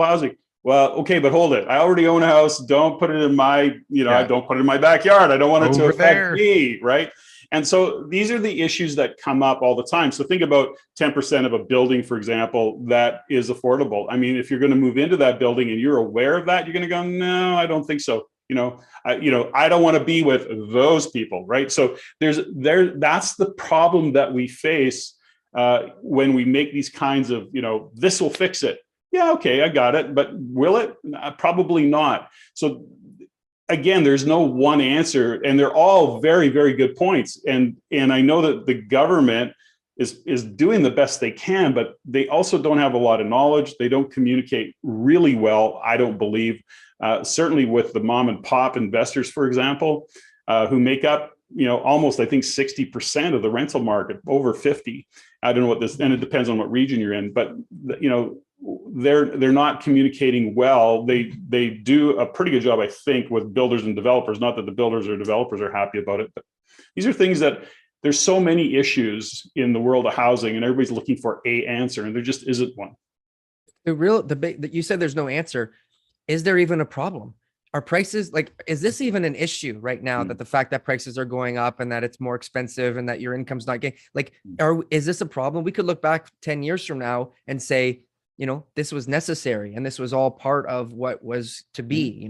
housing. Well, okay, but hold it. I already own a house. Don't put it in my, I don't put it in my backyard. I don't want it to affect me, right? And so these are the issues that come up all the time. So think about 10% of a building, for example, that is affordable. I mean, if you're going to move into that building and you're aware of that, you're going to go, no, I don't think so. I don't want to be with those people, right? So that's the problem that we face when we make these kinds of, this will fix it. Yeah, okay, I got it. But will it? Probably not. So again, there's no one answer, and they're all very, very good points. And I know that the government is doing the best they can, but they also don't have a lot of knowledge. They don't communicate really well, I don't believe. Certainly with the mom and pop investors, for example, who make up, almost, I think 60% of the rental market, over 50. I don't know what this, and it depends on what region you're in, but they're not communicating well. They do a pretty good job, I think, with builders and developers. Not that the builders or developers are happy about it, but these are things that there's so many issues in the world of housing, and everybody's looking for an answer, and there just isn't one. The real debate that you said there's no answer. Is there even a problem? Are prices is this even an issue right now, that the fact that prices are going up and that it's more expensive and that your income's not getting is this a problem? We could look back 10 years from now and say, this was necessary and this was all part of what was to be,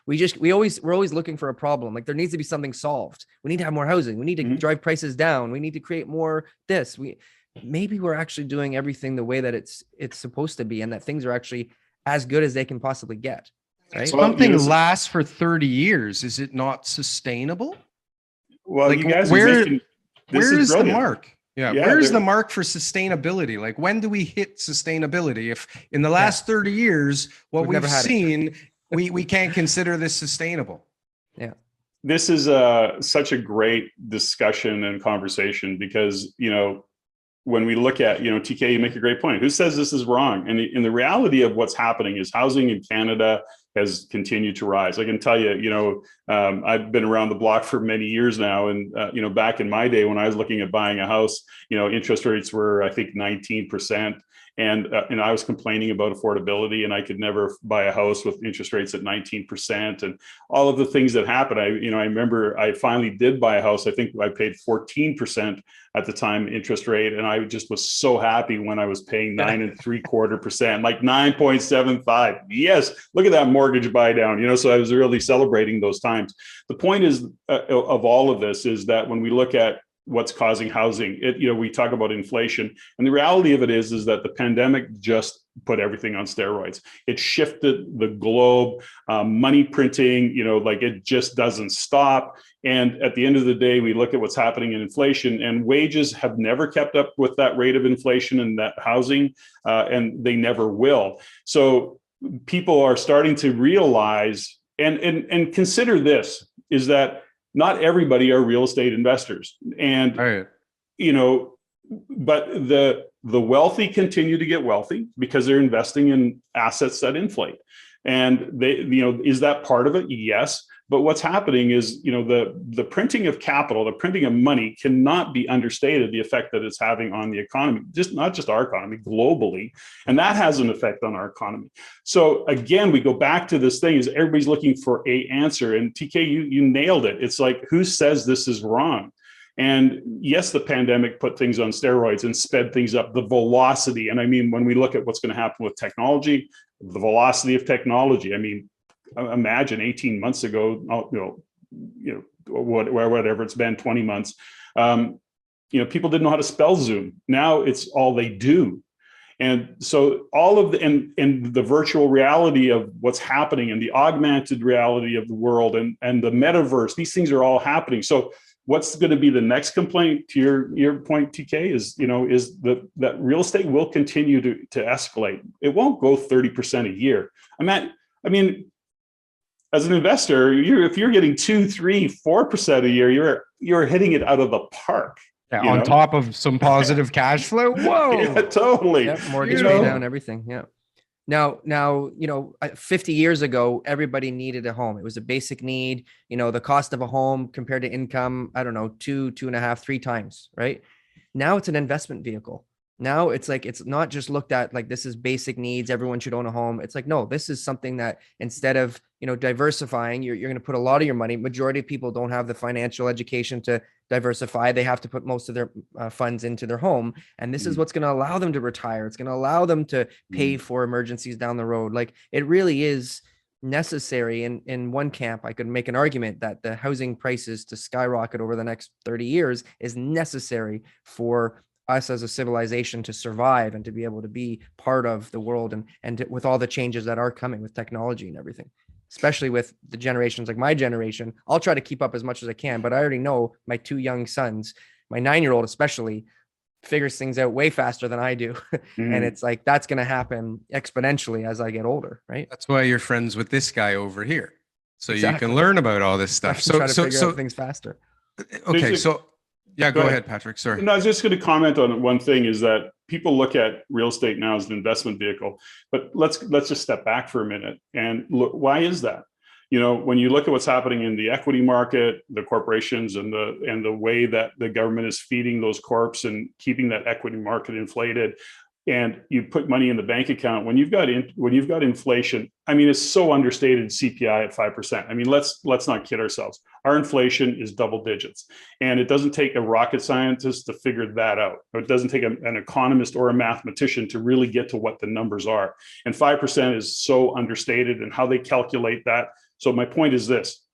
we're always looking for a problem. There needs to be something solved. We need to have more housing. We need to drive prices down. We need to create more this. Maybe we're actually doing everything the way that it's supposed to be, and that things are actually as good as they can possibly get. Right? Something lasts for 30 years. Is it not sustainable? Well, you guys, where is the mark? Yeah, where's the mark for sustainability? When do we hit sustainability? If in the last 30 years, what we've seen, we can't consider this sustainable. Yeah. This is such a great discussion and conversation because, when we look at, TK, you make a great point. Who says this is wrong? And the reality of what's happening is housing in Canada has continued to rise. I can tell you, I've been around the block for many years now. And, back in my day when I was looking at buying a house, interest rates were, I think, 19%. And I was complaining about affordability, and I could never buy a house with interest rates at 19%, and all of the things that happened. I remember I finally did buy a house. I think I paid 14% at the time interest rate, and I just was so happy when I was paying 9.75%, like 9.75. Yes, look at that mortgage buy down. So I was really celebrating those times. The point is of all of this is that when we look at what's causing housing, we talk about inflation, and the reality of it is that the pandemic just put everything on steroids. It shifted the globe, money printing, like it just doesn't stop. And at the end of the day, we look at what's happening in inflation, and wages have never kept up with that rate of inflation and that housing, and they never will. So people are starting to realize and consider this, is that not everybody are real estate investors. And, right. But the wealthy continue to get wealthy because they're investing in assets that inflate. And they, is that part of it? Yes. But what's happening is, the printing of capital, the printing of money cannot be understated, the effect that it's having on the economy, not just our economy, globally. And that has an effect on our economy. So again, we go back to this thing is everybody's looking for an answer. And TK, you nailed it. It's like, who says this is wrong? And yes, the pandemic put things on steroids and sped things up, the velocity. And I mean, when we look at what's going to happen with technology, the velocity of technology, imagine 18 months ago, whatever it's been, 20 months, people didn't know how to spell Zoom. Now it's all they do. And so all of the virtual reality of what's happening and the augmented reality of the world and the metaverse, these things are all happening. So what's going to be the next complaint to your point, TK, is that real estate will continue to escalate. It won't go 30% a year. As an investor, if you're getting 2, 3, 4% a year, you're hitting it out of the park. Yeah, on top of some positive cash flow. Whoa, yeah, totally. Yep, mortgage pay down, everything. Yeah. Now, 50 years ago, everybody needed a home. It was a basic need. The cost of a home compared to income, I don't know, 2.5, 3 times, right? Now it's an investment vehicle. Now it's like, it's not just looked at like this is basic needs. Everyone should own a home. It's like, no, this is something that instead of, diversifying, you're going to put a lot of your money. Majority of people don't have the financial education to diversify. They have to put most of their funds into their home. And this is what's going to allow them to retire. It's going to allow them to pay for emergencies down the road. Like it really is necessary. In one camp, I could make an argument that the housing prices to skyrocket over the next 30 years is necessary for us as a civilization to survive and to be able to be part of the world and with all the changes that are coming with technology and everything, especially with the generations like my generation. I'll try to keep up as much as I can, but I already know my 2 young sons, my 9-year-old especially, figures things out way faster than I do. And it's like, that's going to happen exponentially as I get older, right? That's why you're friends with this guy over here. So Exactly. you can learn about all this stuff. So try to figure out things faster. Okay. So yeah, go ahead, Patrick. Sorry. No, I was just going to comment on one thing is that people look at real estate now as an investment vehicle, but let's just step back for a minute and look, why is that? When you look at what's happening in the equity market, the corporations and the way that the government is feeding those corps and keeping that equity market inflated, and you put money in the bank account, when you've got inflation, it's so understated, CPI at 5%. Let's not kid ourselves. Our inflation is double digits, and it doesn't take a rocket scientist to figure that out. It doesn't take an economist or a mathematician to really get to what the numbers are. And 5% is so understated and how they calculate that. So my point is this: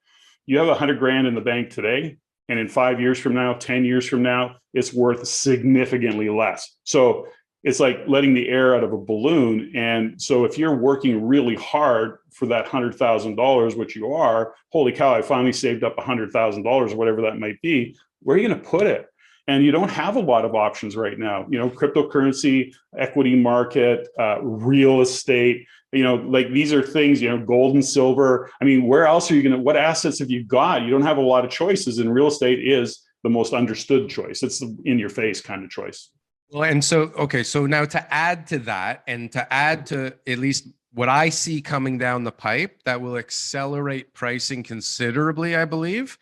you have $100,000 in the bank today, and in 5 years from now, 10 years from now, it's worth significantly less. So it's like letting the air out of a balloon. And so if you're working really hard for that $100,000, which you are, holy cow, I finally saved up $100,000 or whatever that might be, where are you going to put it? And you don't have a lot of options right now. Cryptocurrency, equity market, real estate, like these are things, gold and silver. Where else are you going to, what assets have you got? You don't have a lot of choices, and real estate is the most understood choice. It's the in your face kind of choice. Well, and so, okay. So now to add to that, and to add to at least what I see coming down the pipe that will accelerate pricing considerably, I believe,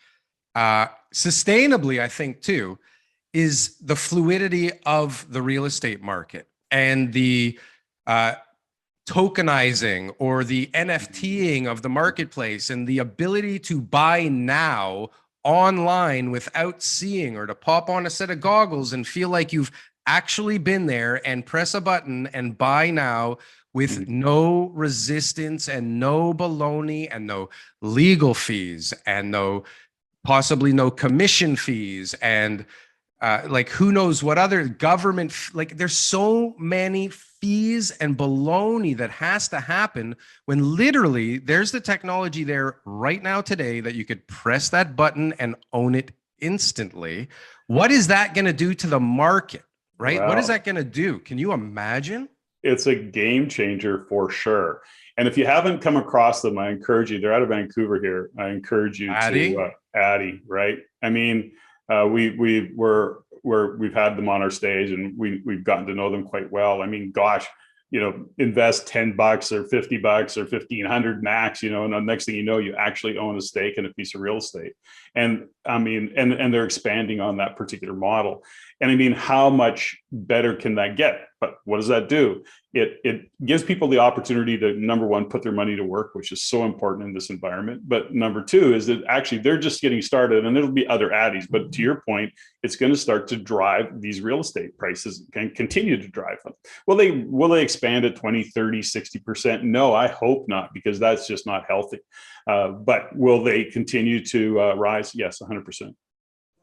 sustainably, I think too, is the fluidity of the real estate market and the tokenizing or the NFTing of the marketplace and the ability to buy now online without seeing, or to pop on a set of goggles and feel like you've actually been there and press a button and buy now with no resistance and no baloney and no legal fees and possibly no commission fees and like who knows what other government, like there's so many fees and baloney that has to happen when literally there's the technology there right now today that you could press that button and own it instantly. What is that going to do to the market, right? Wow. What is that going to do? Can you imagine? It's a game changer for sure. And if you haven't come across them, I encourage you. They're out of Vancouver here. I encourage you to Addy, right? I mean, we've had them on our stage and we've gotten to know them quite well. I mean, gosh, invest $10 or $50 or 1,500 max, and the next thing you know, you actually own a stake in a piece of real estate. And I mean, and they're expanding on that particular model. And I mean, how much better can that get? But what does that do? It gives people the opportunity to, number one, put their money to work, which is so important in this environment. But number two is that actually they're just getting started, and there'll be other addies. But to your point, it's going to start to drive these real estate prices and continue to drive them. Will they expand at 20, 30, 60%? No, I hope not, because that's just not healthy. But will they continue to rise? Yes, 100%.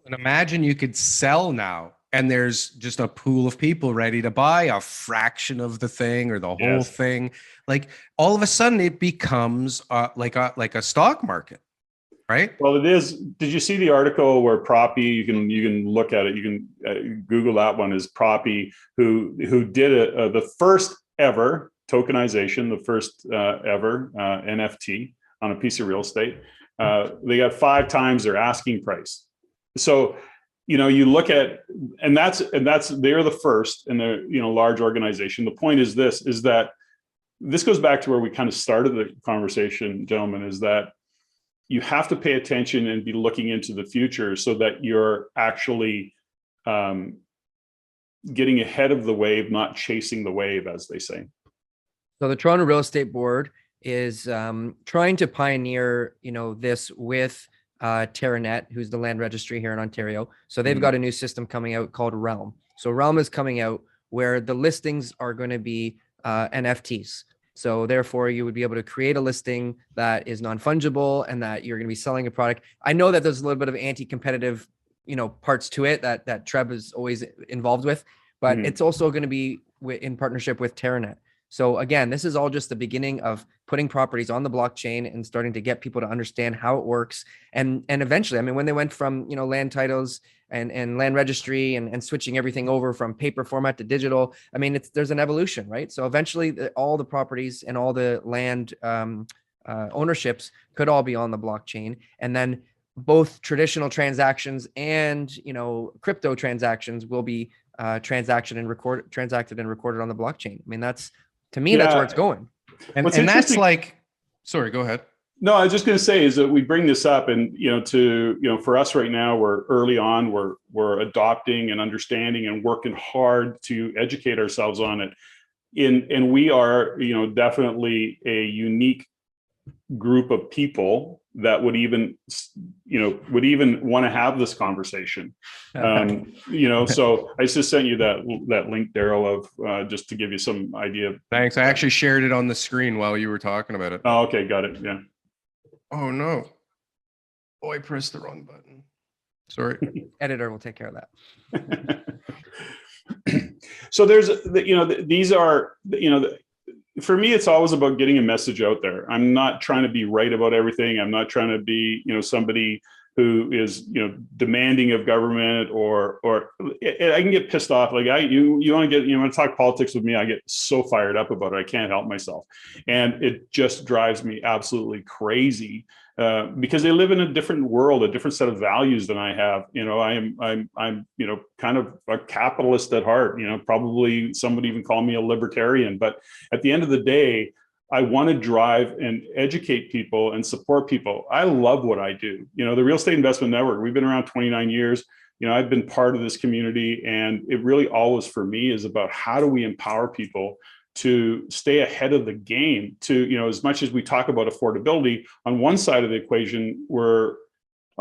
And imagine you could sell now and there's just a pool of people ready to buy a fraction of the thing or the whole thing. Like all of a sudden it becomes like a stock market, right? Well, it is. Did you see the article where Proppy, you can look at it, you can Google that one, is Proppy, who did the first ever tokenization, the first ever NFT on a piece of real estate. They got 5 times their asking price. So, you look at, and that's they're the first in the large organization. The point is that this goes back to where we kind of started the conversation, gentlemen, is that you have to pay attention and be looking into the future so that you're actually getting ahead of the wave, not chasing the wave, as they say. So the Toronto Real Estate Board is trying to pioneer, this with TerraNet, who's the land registry here in Ontario. So they've got a new system coming out called R.E.I.N. So R.E.I.N is coming out where the listings are going to be NFTs. So therefore, you would be able to create a listing that is non-fungible and that you're going to be selling a product. I know that there's a little bit of anti-competitive, parts to it that Trev is always involved with, but it's also going to be in partnership with TerraNet. So again, this is all just the beginning of putting properties on the blockchain and starting to get people to understand how it works. And eventually, I mean, when they went from, land titles and land registry and switching everything over from paper format to digital, I mean, there's an evolution, right? So eventually all the properties and all the land ownerships could all be on the blockchain. And then both traditional transactions and, crypto transactions will be transacted and recorded on the blockchain. I mean, to me, that's where it's going. And that's like, sorry, go ahead. No, I was just going to say is that we bring this up and, for us right now, we're early on, we're adopting and understanding and working hard to educate ourselves on it. And we are, definitely a unique group of people that would even want to have this conversation. So I just sent you that link, Darryl, of just to give you some idea. Thanks. I actually shared it on the screen while you were talking about it. Oh, okay. Got it. Yeah. Oh no. Oh, I pressed the wrong button. Sorry. Editor will take care of that. So there's, these are, for me, it's always about getting a message out there. I'm not trying to be right about everything. I'm not trying to be, somebody who is, demanding of government or I can get pissed off. Like you want to talk politics with me, I get so fired up about it. I can't help myself. And it just drives me absolutely crazy because they live in a different world, a different set of values than I have. I'm kind of a capitalist at heart, probably somebody even call me a libertarian, but at the end of the day, I want to drive and educate people and support people. I love what I do. You know, the Real Estate Investment Network, we've been around 29 years. You know, I've been part of this community, and it really always for me is about how do we empower people to stay ahead of the game. To, you know, as much as we talk about affordability, on one side of the equation, we're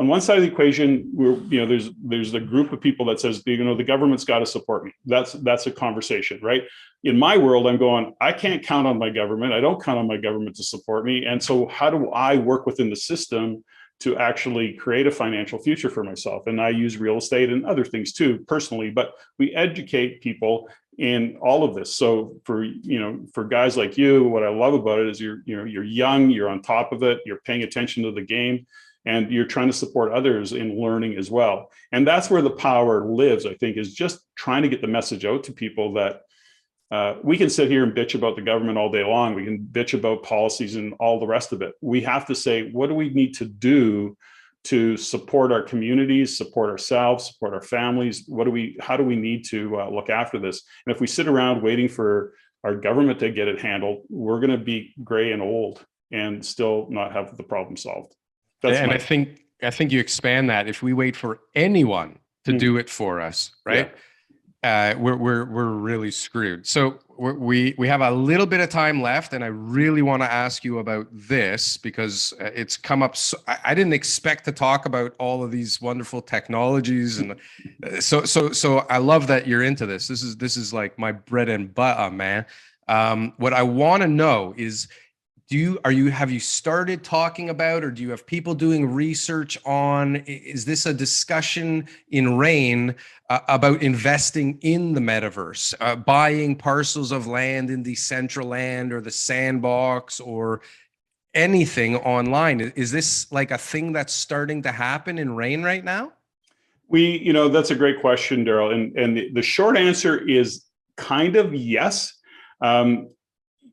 you know, there's a group of people that says, you know, the government's got to support me. That's a conversation, right? In my world, I'm going, I can't count on my government. I don't count on my government to support me. And so how do I work within the system to actually create a financial future for myself? And I use real estate and other things too, personally, but we educate people in all of this. So for, you know, for guys like you, what I love about it is you're young, you're on top of it, you're paying attention to the game, and you're trying to support others in learning as well. And that's where the power lives, I think, is just trying to get the message out to people that we can sit here and bitch about the government all day long. We can bitch about policies and all the rest of it. We have to say, what do we need to do to support our communities, support ourselves, support our families? How do we need to look after this? And if we sit around waiting for our government to get it handled, we're going to be gray and old and still not have the problem solved. And I think you expand that. If we wait for anyone to do it for us, right? Yeah. We're really screwed. So we have a little bit of time left, and I really want to ask you about this because it's come up. I didn't expect to talk about all of these wonderful technologies, and so I love that you're into this. This is like my bread and butter, man. What I want to know is, have you started talking about, or do you have people doing research on, is this a discussion in R.E.I.N about investing in the metaverse, buying parcels of land in Decentraland or the Sandbox or anything online? Is this like a thing that's starting to happen in R.E.I.N right now? You know, that's a great question, Darryl. And the short answer is kind of yes.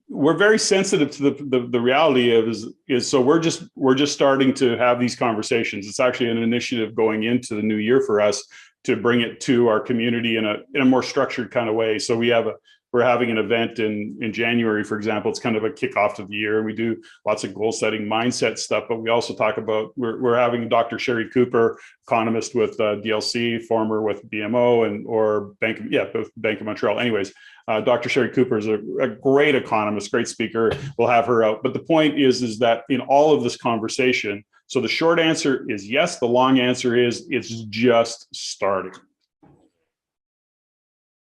We're very sensitive to the reality of is so we're just starting to have these conversations. It's actually an initiative going into the new year for us to bring it to our community in a more structured kind of way. So we're having an event in January, for example. It's kind of a kickoff to the year. We do lots of goal setting mindset stuff, but we also talk about, we're having Dr. Sherry Cooper, economist with DLC, former with BMO or Bank of Montreal. Anyways, Dr. Sherry Cooper is a great economist, great speaker. We'll have her out. But the point is that in all of this conversation, so the short answer is yes. The long answer is it's just starting.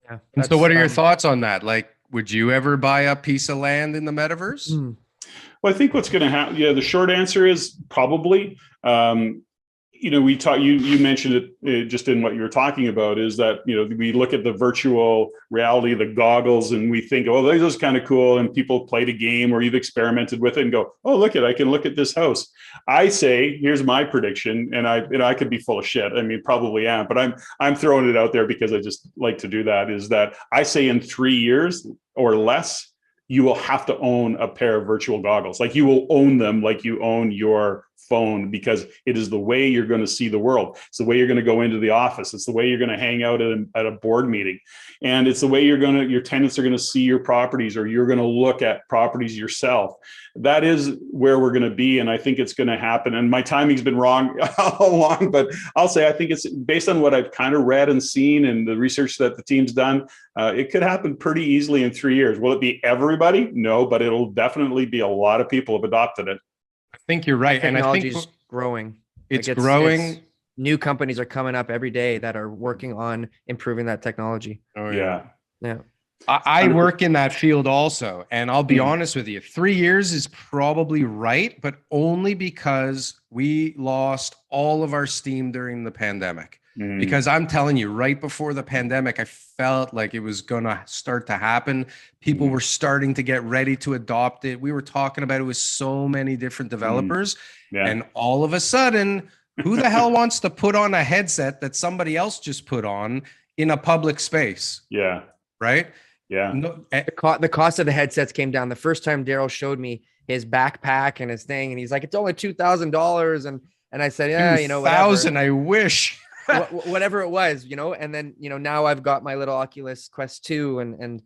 Yeah. And so what are your thoughts on that? Like, would you ever buy a piece of land in the metaverse? Well, I think what's going to happen, the short answer is probably. You know, you mentioned it just in what you were talking about, is that, you know, we look at the virtual reality, the goggles, and we think, oh, those are kind of cool. And people played a game or you've experimented with it and go, oh, I can look at this house. I say, here's my prediction, and I could be full of shit. I mean, probably am, but I'm throwing it out there because I just like to do that, is that I say in 3 years or less, you will have to own a pair of virtual goggles. Like, you will own them like you own your phone, because it is the way you're going to see the world. It's the way you're going to go into the office. It's the way you're going to hang out at a board meeting. And it's the way your tenants are going to see your properties, or you're going to look at properties yourself. That is where we're going to be. And I think it's going to happen. And my timing's been wrong all along, but I'll say, I think it's based on what I've kind of read and seen and the research that the team's done. It could happen pretty easily in 3 years. Will it be everybody? No, but it'll definitely be a lot of people have adopted it. I think you're right. And I think technology is growing. It's growing. New companies are coming up every day that are working on improving that technology. Oh yeah. Yeah. I work in that field also. And I'll be honest with you, 3 years is probably right, but only because we lost all of our steam during the pandemic. Because I'm telling you, right before the pandemic, I felt like it was going to start to happen. People were starting to get ready to adopt it. We were talking about it with so many different developers. And all of a sudden, who the hell wants to put on a headset that somebody else just put on in a public space? Yeah. Right? Yeah. No, the cost of the headsets came down. The first time Darryl showed me his backpack and his thing, and he's like, it's only $2,000. And I said, yeah, you know, $2,000, I wish. Whatever it was, you know. And then, you know, now I've got my little Oculus Quest 2, and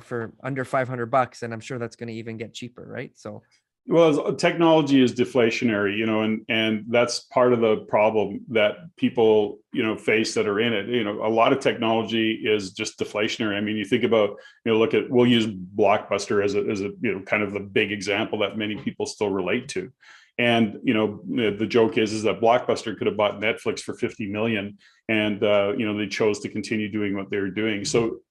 for under $500, and I'm sure that's going to even get cheaper, right? So well, technology is deflationary, and that's part of the problem that people, face that are in it. A lot of technology is just deflationary. I mean, you think about, we'll use Blockbuster as a kind of the big example that many people still relate to. And, the joke is that Blockbuster could have bought Netflix for 50 million, and, they chose to continue doing what they were doing. So,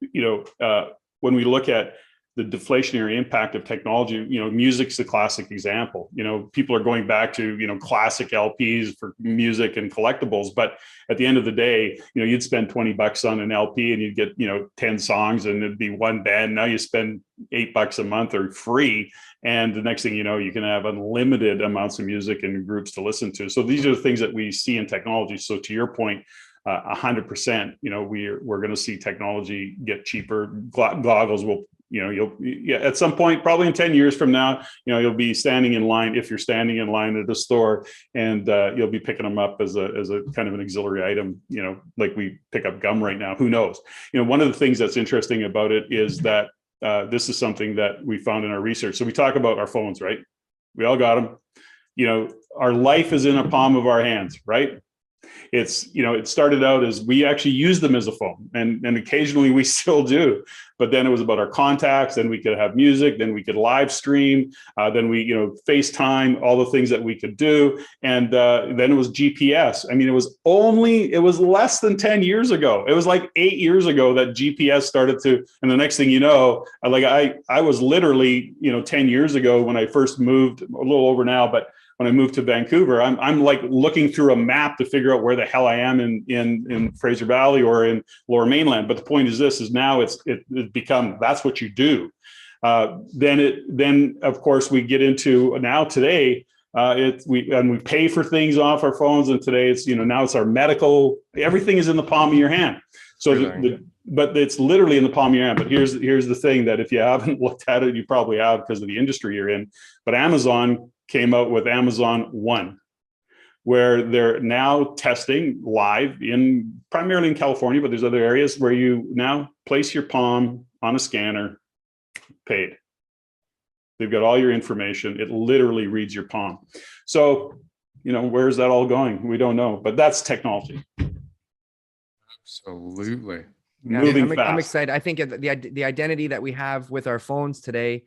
when we look at the deflationary impact of technology, music's a classic example. People are going back to, classic LPs for music and collectibles, but at the end of the day, you'd spend $20 on an LP and you'd get, 10 songs and it'd be one band. Now you spend $8 a month or free. And the next thing you know, you can have unlimited amounts of music and groups to listen to. So these are the things that we see in technology. So to your point, 100%, we're going to see technology get cheaper. Goggles will, at some point, probably in 10 years from now, you'll be standing in line, if you're standing in line at a store, and you'll be picking them up as a kind of an auxiliary item, like we pick up gum right now. Who knows? One of the things that's interesting about it is that this is something that we found in our research. So we talk about our phones, right? We all got them. Our life is in a palm of our hands, right? It's, it started out as we actually used them as a phone, and occasionally we still do, but then it was about our contacts. Then we could have music, then we could live stream, then we, FaceTime, all the things that we could do. And then it was GPS. I mean, it was less than 10 years ago. It was like 8 years ago that GPS started to, and the next thing you know, I was literally, 10 years ago when I first moved, a little over now, but when I moved to Vancouver, I'm like looking through a map to figure out where the hell I am in Fraser Valley or in Lower Mainland. But the point is this: is now it's become, that's what you do. Then of course we get into now today. We pay for things off our phones, and today it's now it's our medical. Everything is in the palm of your hand. So but it's literally in the palm of your hand. But here's the thing, that if you haven't looked at it, you probably have because of the industry you're in. But Amazon came out with Amazon One, where they're now testing live primarily in California, but there's other areas where you now place your palm on a scanner, paid. They've got all your information. It literally reads your palm. So, where's that all going? We don't know, but that's technology. Absolutely. Yeah, Moving fast. I'm excited. I think the identity that we have with our phones today,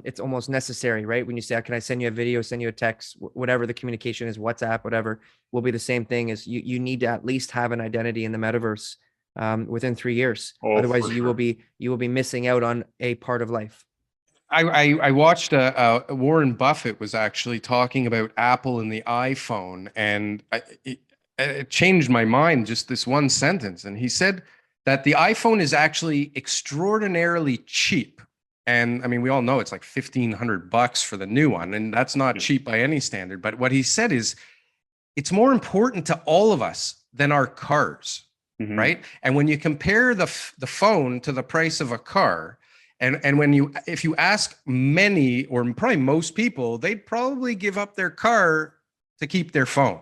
it's almost necessary, right? When you say, can I send you a video, send you a text, whatever the communication is, WhatsApp, whatever, will be the same thing. As you need to at least have an identity in the metaverse within 3 years. Otherwise you will be missing out on a part of life. I watched Warren Buffett was actually talking about Apple and the iPhone, and it changed my mind, just this one sentence. And he said that the iPhone is actually extraordinarily cheap. And I mean, we all know it's like $1,500 for the new one, and that's not cheap by any standard. But what he said is, it's more important to all of us than our cars, right? And when you compare the phone to the price of a car, and if you ask many or probably most people, they'd probably give up their car to keep their phone,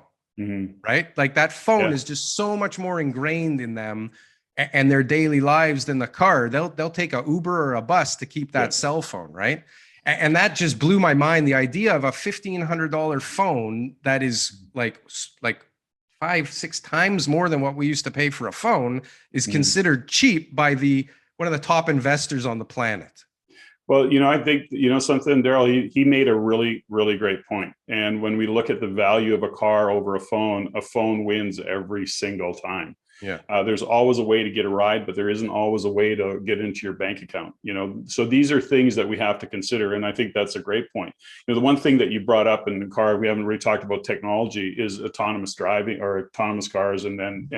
right? Like that phone is just so much more ingrained in them and their daily lives than the car. They'll take a Uber or a bus to keep that cell phone, right? And that just blew my mind. The idea of a $1,500 phone that is like 5-6 times more than what we used to pay for a phone is considered cheap by one of the top investors on the planet. Well, I think, something, Darryl, he made a really, really great point. And when we look at the value of a car over a phone wins every single time. Yeah. There's always a way to get a ride, but there isn't always a way to get into your bank account, so these are things that we have to consider. And I think that's a great point. The one thing that you brought up in the car, we haven't really talked about technology, is autonomous driving or autonomous cars, and then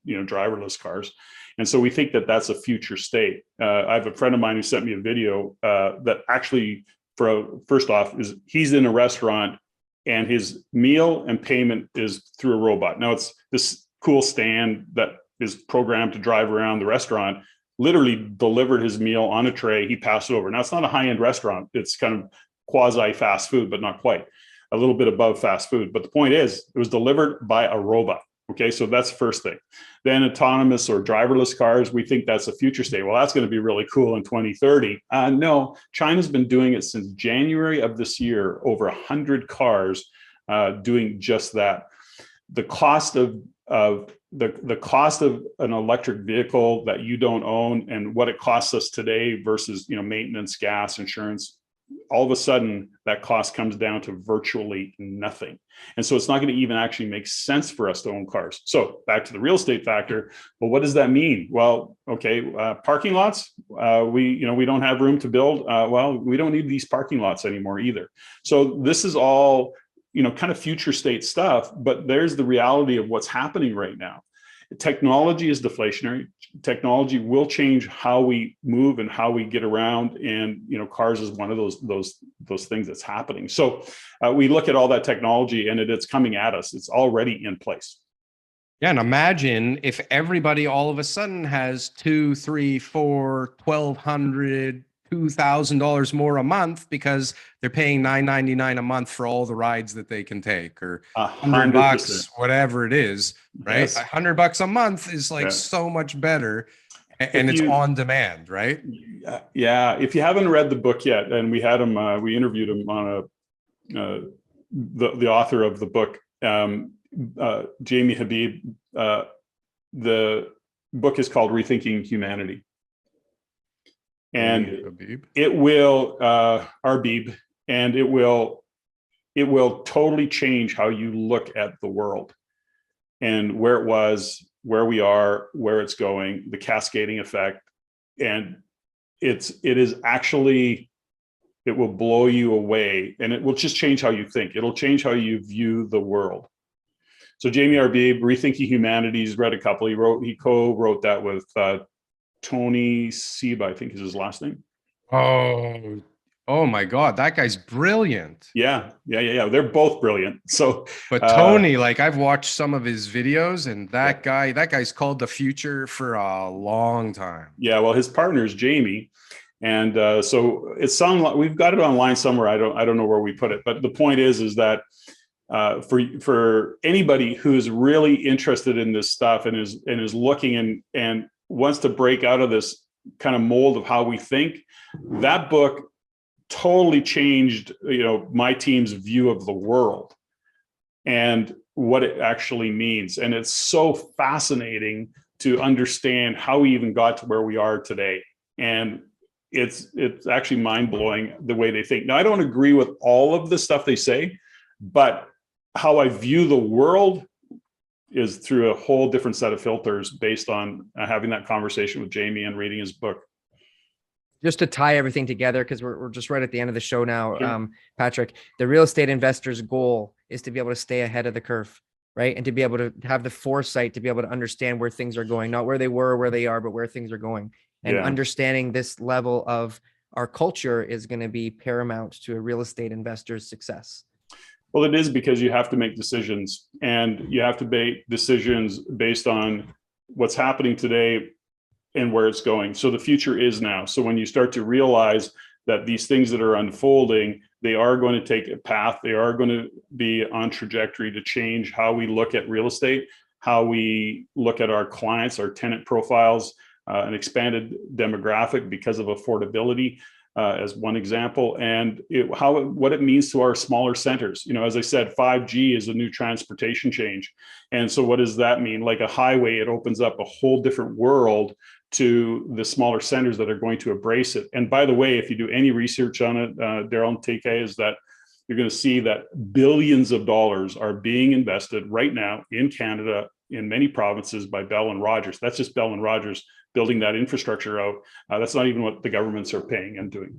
driverless cars. And so we think that that's a future state. I have a friend of mine who sent me a video that actually, first off, is he's in a restaurant and his meal and payment is through a robot. Now it's this cool stand that is programmed to drive around the restaurant, literally delivered his meal on a tray. He passed it over. Now it's not a high-end restaurant. It's kind of quasi fast food, but not quite, a little bit above fast food. But the point is, it was delivered by a robot. Okay, so that's the first thing. Then autonomous or driverless cars, we think that's a future state. Well, that's going to be really cool in 2030. No, China's been doing it since January of this year, over 100 cars doing just that. The cost of the cost of an electric vehicle that you don't own and what it costs us today versus, you know, maintenance, gas, insurance, all of a sudden that cost comes down to virtually nothing. And so it's not going to even actually make sense for us to own cars. So back to the real estate factor. Well, what does that mean? Well, okay, parking lots, we don't have room to build. Well, we don't need these parking lots anymore either. So this is all, you know, kind of future state stuff, but there's the reality of what's happening right now. Technology is deflationary. Technology will change how we move and how we get around, and you know, cars is one of those things that's happening. So we look at all that technology, and it's coming at us. It's already in place. Yeah, and imagine if everybody all of a sudden has $2, $3, $4, $1,200, $2,000 more a month because they're paying $9.99 a month for all the rides that they can take, or $100, whatever it is, right? Yes. $100 a month is like so much better, and it's on demand, right? Yeah. If you haven't read the book yet, and we had him, we interviewed him on the author of the book, Jamie Habib. The book is called Rethinking Humanity. And it will Arbib, and it will totally change how you look at the world and where it was, where we are, where it's going, the cascading effect. And it will blow you away, and it will just change how you think. It'll change how you view the world. So Jamie Arbib, Rethinking Humanity, he's read a couple. He co-wrote that with Tony Seba, I think is his last name. Oh my God, that guy's brilliant. Yeah. They're both brilliant. So, but Tony, like I've watched some of his videos, and that guy's called the future for a long time. Yeah, well, his partner is Jamie, and so it's we've got it online somewhere. I don't know where we put it, but the point is that for anybody who is really interested in this stuff and is looking and wants to break out of this kind of mold of how we think, that book totally changed, you know, my team's view of the world and what it actually means. And it's so fascinating to understand how we even got to where we are today. And it's actually mind-blowing the way they think. Now, I don't agree with all of the stuff they say, but how I view the world is through a whole different set of filters based on having that conversation with Jamie and reading his book. Just to tie everything together, because we're just right at the end of the show now, Patrick, the real estate investor's goal is to be able to stay ahead of the curve, right? And to be able to have the foresight to be able to understand where things are going, not where they were, where they are, but where things are going. And understanding this level of our culture is going to be paramount to a real estate investor's success. Well, it is, because you have to make decisions, and you have to make decisions based on what's happening today and where it's going. So the future is now. So when you start to realize that these things that are unfolding, they are going to take a path, they are going to be on trajectory to change how we look at real estate, how we look at our clients, our tenant profiles, an expanded demographic because of affordability. As one example, and what it means to our smaller centers. You know, as I said, 5G is a new transportation change. And so what does that mean? Like a highway, it opens up a whole different world to the smaller centers that are going to embrace it. And by the way, if you do any research on it, Darryl and TK, is that you're going to see that billions of dollars are being invested right now in Canada, in many provinces, by Bell and Rogers. That's just Bell and Rogers building that infrastructure out. That's not even what the governments are paying and doing.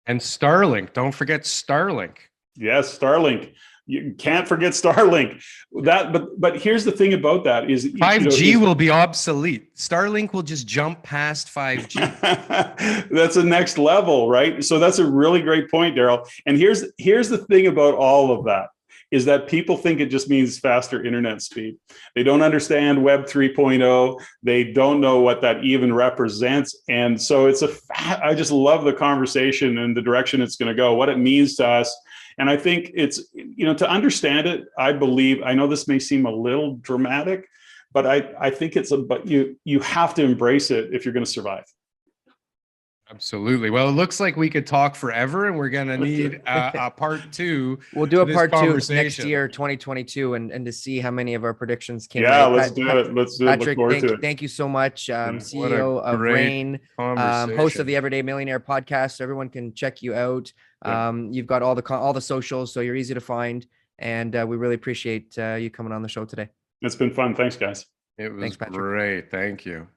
And Starlink, don't forget Starlink. Yes, Starlink. You can't forget Starlink. But here's the thing about that is 5G will be obsolete. Starlink will just jump past 5G. That's a next level, right? So that's a really great point, Darryl. And here's the thing about all of that, is that people think it just means faster internet speed. They don't understand Web 3.0. They don't know what that even represents. And so I just love the conversation and the direction it's going to go, what it means to us. And I think it's, to understand it, I know this may seem a little dramatic, but I think but you have to embrace it if you're going to survive. Absolutely. Well, it looks like we could talk forever, and we're going to need a part 2. We'll do to a this part 2 next conversation. year, 2022, and to see how many of our predictions came Yeah, right. let's do it. Let's do it. Look Patrick, forward to it. thank you so much. What a CEO of great R.E.I.N, host of the Everyday Millionaire podcast. So everyone can check you out. Yeah. You've got all the socials, so you're easy to find. And we really appreciate you coming on the show today. It's been fun. Thanks, guys. It was Thanks, Patrick. great. Thank you.